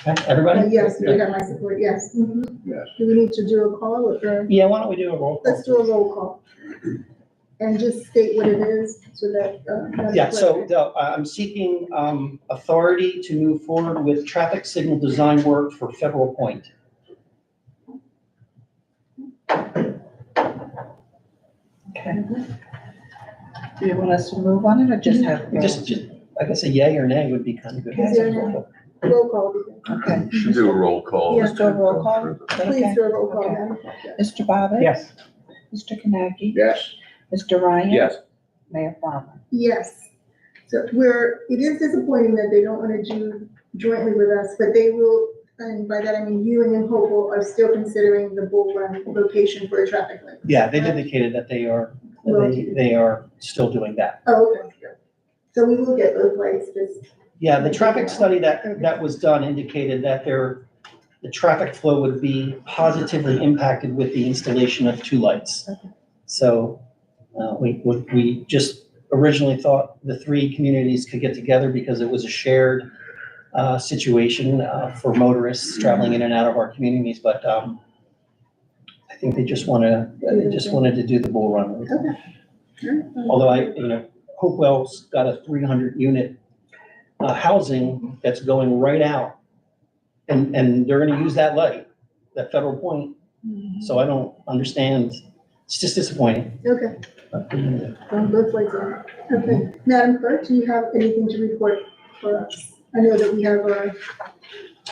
Okay, everybody? yes, you got my support, yes. Mhm. yes. Do we need to do a call or? Yeah, why don't we do a roll call? Let's do a roll call. And just state what it is so that. Madam Yeah, so Clerk- I'm seeking authority to move forward with traffic signal design work for Federal Point. Okay. Do you want us to move on it or just have? Just, I guess a yay or nay would be kind of good. Is there a nay? Roll call. Okay, Should do a roll call. Yeah. let's do a roll call. Please Okay. do a roll call, Okay. Madam Clerk. Mr. Bobbitt? Yes. Mr. Kanaki? Yes, Mr. Ryan? Yes. Mayor Farmer? Yes. So it is disappointing that they don't want to do jointly with us, but they will, and by that I mean Ewing and Hopewell are still considering the Bull Run location for a traffic light. Yeah, they've indicated that they are still doing that. Oh, okay. So we will get those lights, just, Yeah, the traffic study that was done indicated that the traffic flow would be positively impacted with the installation of 2 lights. So we just originally thought the 3 communities could get together because it was a shared situation for motorists traveling in and out of our communities, but I think they just wanted to do the bull run. Although Hopewell's got a 300 unit housing that's going right out, and they're gonna use that light, that Federal Point. So I don't understand, it's just disappointing. Okay, on both lights on. Okay, Madam Clerk, do you have anything to report for us? I know that we have our.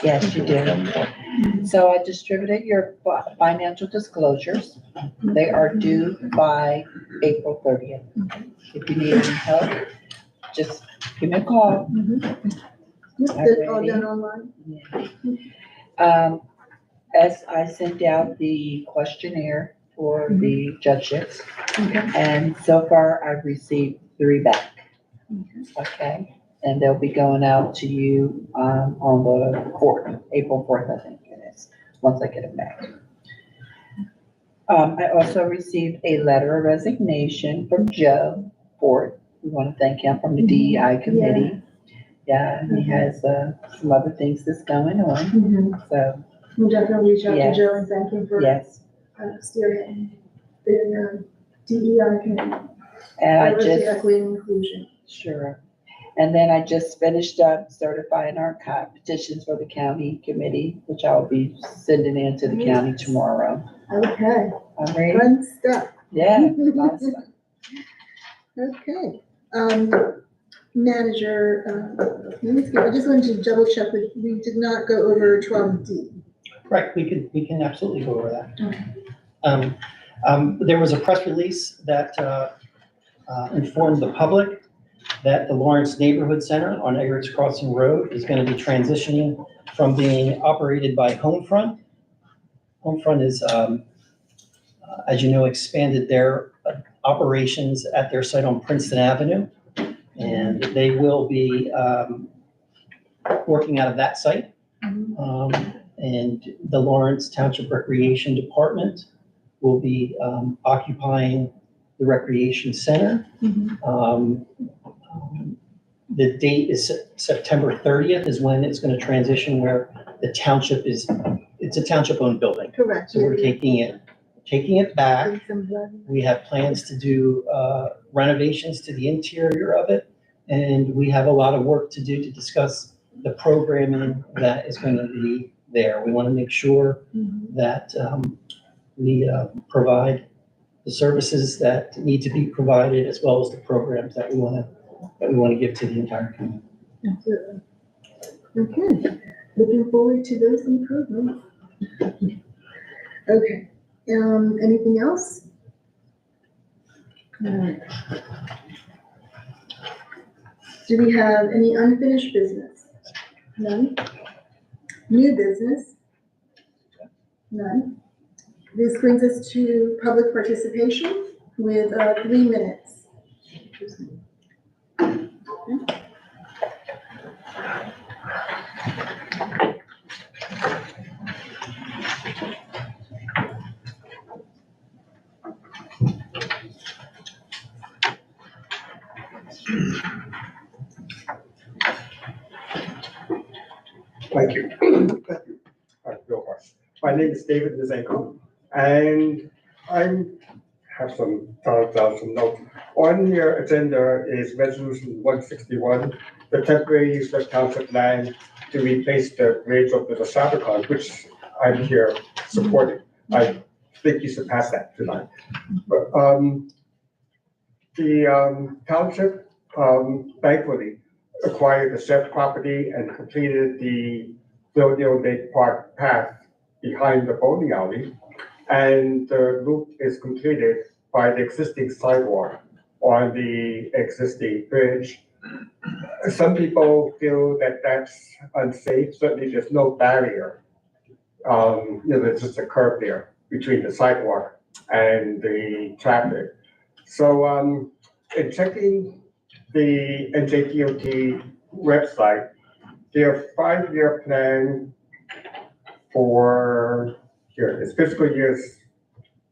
Yes, you do. So I distributed your financial disclosures. They are due by April 30th. If you need any help, just give me a call. Yes, they're all done online. As I sent out the questionnaire for the judgeships, and so far I've received 3 back. Okay, and they'll be going out to you on the 4th, April 4th, I think it is, once I get it back. I also received a letter of resignation from Joe Ford. We want to thank him, from the DEI committee. Yeah, he has some other things that's going on, so. We'll definitely reach out to Yes. Joe and thank him for Yes, steering the DEI committee. and I Diversity, just, Equity, and inclusion. sure. And then I just finished up certifying our petitions for the county committee, which I'll be sending in to the county tomorrow. Okay, I'm ready. fun stuff. Yeah, lots of fun. Okay, manager, I just wanted to double check that we did not go over 12D. Right, we can absolutely go over that. There was a press release that informed the public that the Lawrence Neighborhood Center on Eggers Crossing Road is going to be transitioning from being operated by Homefront. Homefront is, as you know, expanded their operations at their site on Princeton Avenue, and they will be working out of that site. And the Lawrence Township Recreation Department will be occupying the recreation center. The date is September 30th is when it's going to transition, where the township it's a township-owned building. Correct. So we're taking it back. We have plans to do renovations to the interior of it, and we have a lot of work to do to discuss the programming that is going to be there. We want to make sure that we provide the services that need to be provided, as well as the programs that we want to give to the entire community. Absolutely. Okay, looking forward to those improvements. Okay, anything else? All right. Do we have any unfinished business? None. New business? None. This brings us to public participation with 3 minutes. Thank you. My name is David Nizenko, and I have some thoughts, some notes. On your agenda is resolution 161, the temporary use of township land to replace the bridge over the Sabacon, which I'm here supporting. I think you should pass that tonight. But the township thankfully acquired the said property and completed the Villadale Lake Park path behind the bowling alley, and the loop is completed by the existing sidewalk on the existing bridge. Some people feel that that's unsafe. Certainly there's no barrier. There's just a curb there between the sidewalk and the traffic. So in checking the NJDOT website, their 5-year plan for, here, it's fiscal years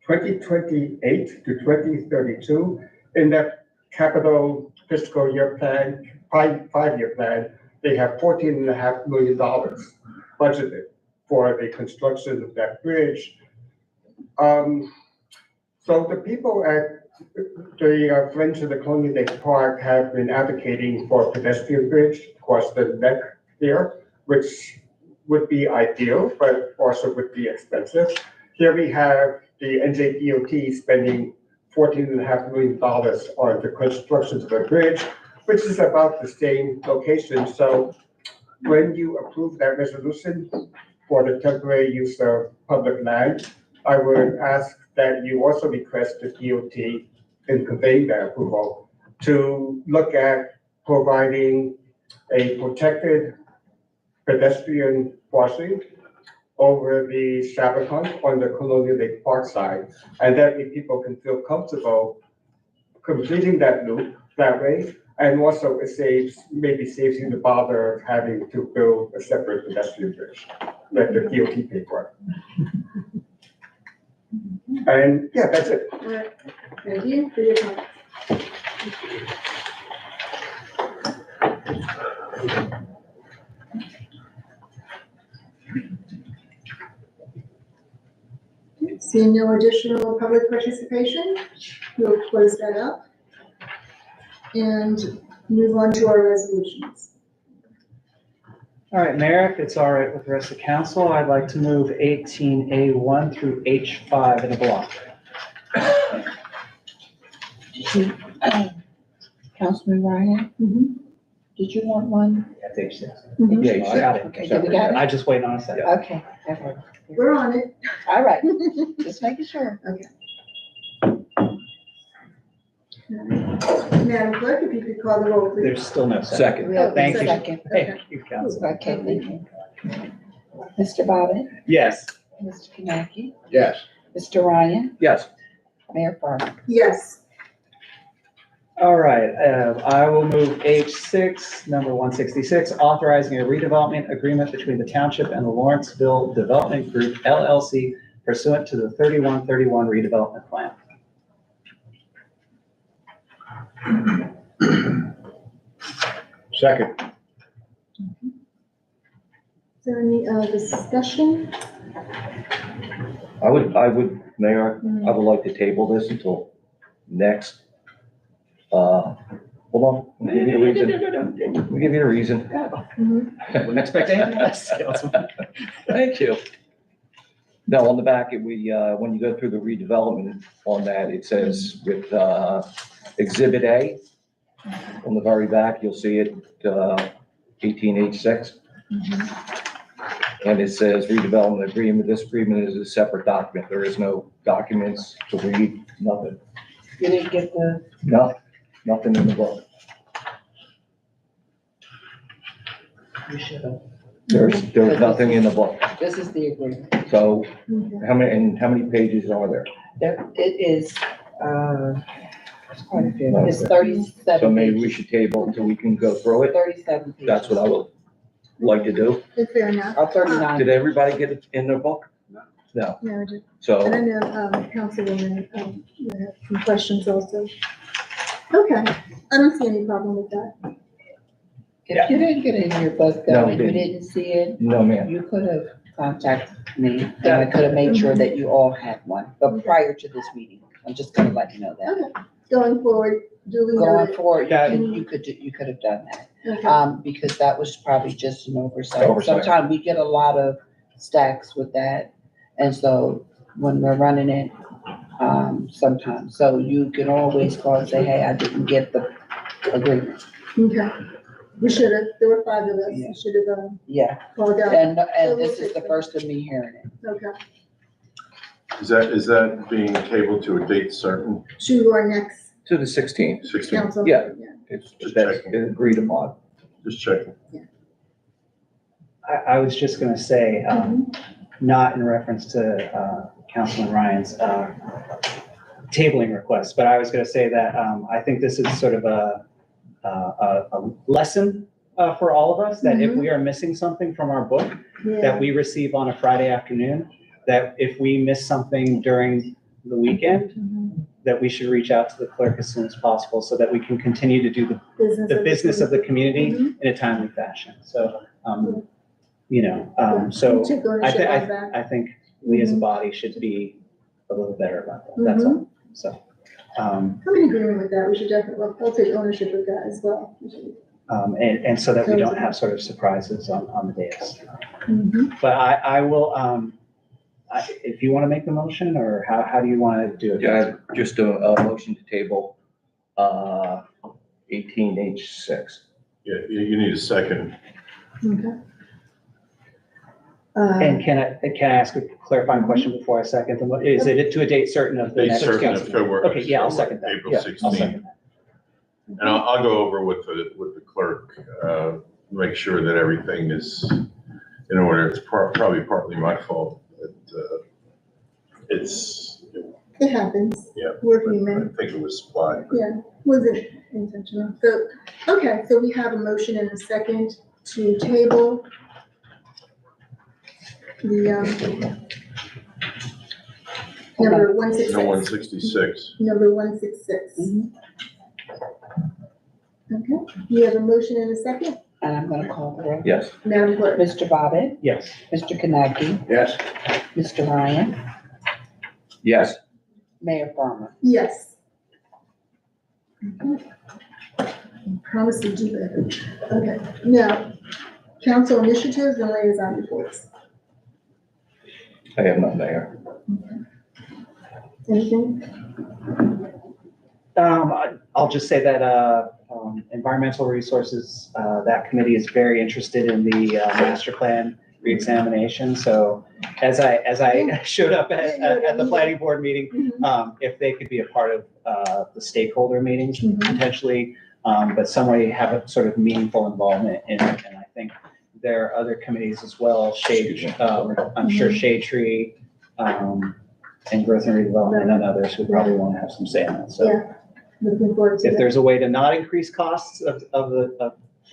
2028 to 2032. In that capital fiscal year plan, five-year plan, they have $14.5 million budgeted for the construction of that bridge. So the people at the Friends of the Colonial Lake Park have been advocating for a pedestrian bridge across the neck there, which would be ideal, but also would be expensive. Here we have the NJDOT spending $14.5 million on the construction of the bridge, which is about the same location. So when you approve that resolution for the temporary use of public land, I would ask that you also request the DOT in conveying that approval to look at providing a protected pedestrian crossing over the Shabakon on the Colonial Lake Park side. And that way people can feel comfortable completing that loop that way. And also it maybe saves you the bother of having to build a separate pedestrian bridge, let the DOT pay for it. And yeah, that's it. All right. Thank you for your time. Seeing no additional public participation, we'll close that up and move on to our resolutions. All right, Mayor, if it's all right with the rest of council, I'd like to move 18A1 through H5 in a block. Councilman Ryan? Mhm. Did you want one? That's H6. Mhm. Yeah, you got it. Okay, we got it? I just waiting on a second. Okay, okay. We're on it. All right, just making sure. Madam Clerk, if you could call the roll, please. There's still no second. We have a Thank you. second. Thank you, council. Okay, thank you. Mr. Bobbitt, Yes. Mr. Kanaki, Yes. Mr. Ryan, Yes. Mayor Farmer. Yes. All right, I will move H6, number 166, authorizing a redevelopment agreement between the township and the Lawrenceville Development Group LLC pursuant to the 3131 redevelopment plan. Second. Is there any discussion? I would, Mayor, I would like to table this until next, hold on, let me give you a reason. Let me give you a reason. Wouldn't expect anything less, Councilman. Thank you. No, on the back, when you go through the redevelopment on that, it says with, Exhibit A, on the very back, you'll see it, 18H6. And it says redevelopment agreement. This agreement is a separate document. There is no documents to read, nothing. You didn't get the, Nothing in the book. you should have. There's nothing in the book. This is the agreement. So how many pages are there? There, it is, it's quite a few. It's 37. So maybe we pages. should table until we can go through it. 37 pages. That's what I would like to do. Fair enough. Or 39. Did everybody get it in their book? No. No, I did. So, And I know, Councilwoman, you have some questions also. Okay, I don't see any problem with that. If you didn't get it in your book, No, though, and you didn't. didn't see it, no, ma'am. you could have contacted me, and I could have made sure that you all had one, but prior to this meeting, I'm just gonna let you know that. Okay, going forward, duly Going noted. forward, Got it. you could have done that, Okay, because that was probably just an oversight. Oversight. Sometimes we get a lot of stacks with that, and so when we're running it, sometimes, so you can always call and say, hey, I didn't get the agreement. okay. We should have, there were 5 of us, Yeah. we should have, Yeah, called out. and this is the first of me hearing it. Okay, Is that being tabled to a date certain? to our next To the 16th. 16, council. Yeah. It's Just that's checking. agreed upon. just checking. I was just gonna say, not in reference to Councilman Ryan's tabling request, but I was gonna say that I think this is sort of a lesson for all of us, that if we are missing something from our book, that we receive on a Friday afternoon, that if we miss something during the weekend, that we should reach out to the clerk as soon as possible so that we can continue to do the business of the community in a timely fashion. So, so We took ownership of that. I think we as a body should be a little better about that. That's all. So, I'm in agreement with that. We should definitely, I'll take ownership of that as well. and so that we don't have sort of surprises on the days. Mhm. But I will, if you want to make the motion, or how do you want to do it? Yeah, just a motion to table, 18H6. Yeah, you need a second. Okay. And can I ask a clarifying question before I second the motion? Is it to a date certain of the Date next certain of council? February. Okay, yeah, I'll second that. April Yeah, I'll 16th. second that. And I'll go over with the clerk, make sure that everything is in order. It's probably partly my fault, but, It happens. Yeah. We're I human. think it was supplied. Yeah, wasn't intentional. So, okay, so we have a motion and a second to table the, number 166. No 166. Number 166. Okay, we have a motion and a second. And I'm gonna call the roll. Yes. Madam Clerk? Mr. Bobbitt, Yes. Mr. Kaneki, Yes, Mr. Ryan, Yes. Mayor Farmer. Yes. Okay. Promise to do better. Okay, now, council initiatives and liaison reports. I have none, Mayor. Anything? I'll just say that, environmental resources, that committee is very interested in the, master plan reexamination. So as I showed up at the planning board meeting, if they could be a part of, the stakeholder meetings potentially, but some way have a sort of meaningful involvement in it. And I think there are other committees as well, Shade, I'm sure Shade Tree, and Growth and Redevelopment and others who probably want to have some say in it. So Yeah, looking forward to if that. there's a way to not increase costs of the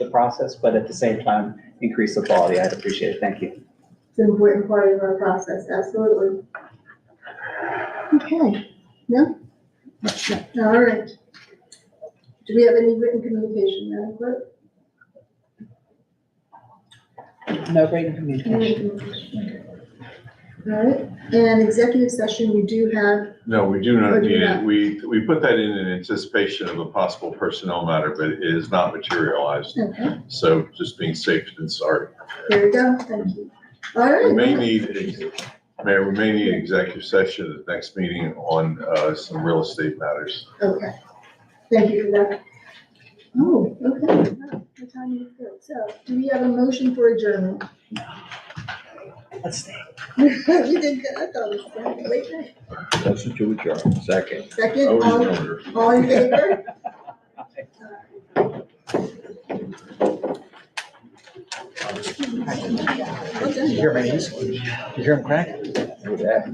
process, but at the same time, increase the quality, I'd appreciate it. Thank you. It's an important part of our process, absolutely. Okay, no? No. All right. Do we have any written communication, Madam Clerk? No written No communication. written communication. All right, and executive session, we do have, No, we do Or not do need not? it. We put that in anticipation of a possible personnel matter, but it is not materialized. okay, So just being safe than sorry. there we go, thank you. All We right. may need, Mayor, we may need executive session at the next meeting on some real estate matters. Okay, thank you for that. Oh, okay, wow, what time is it? So, do we have a motion for adjournment? Let's stay. You did good, I thought it was a late night. Motion to adjourn. Second. Second, Always all, in order. all in favor? Did you hear my news? Did you hear him crack? Yeah.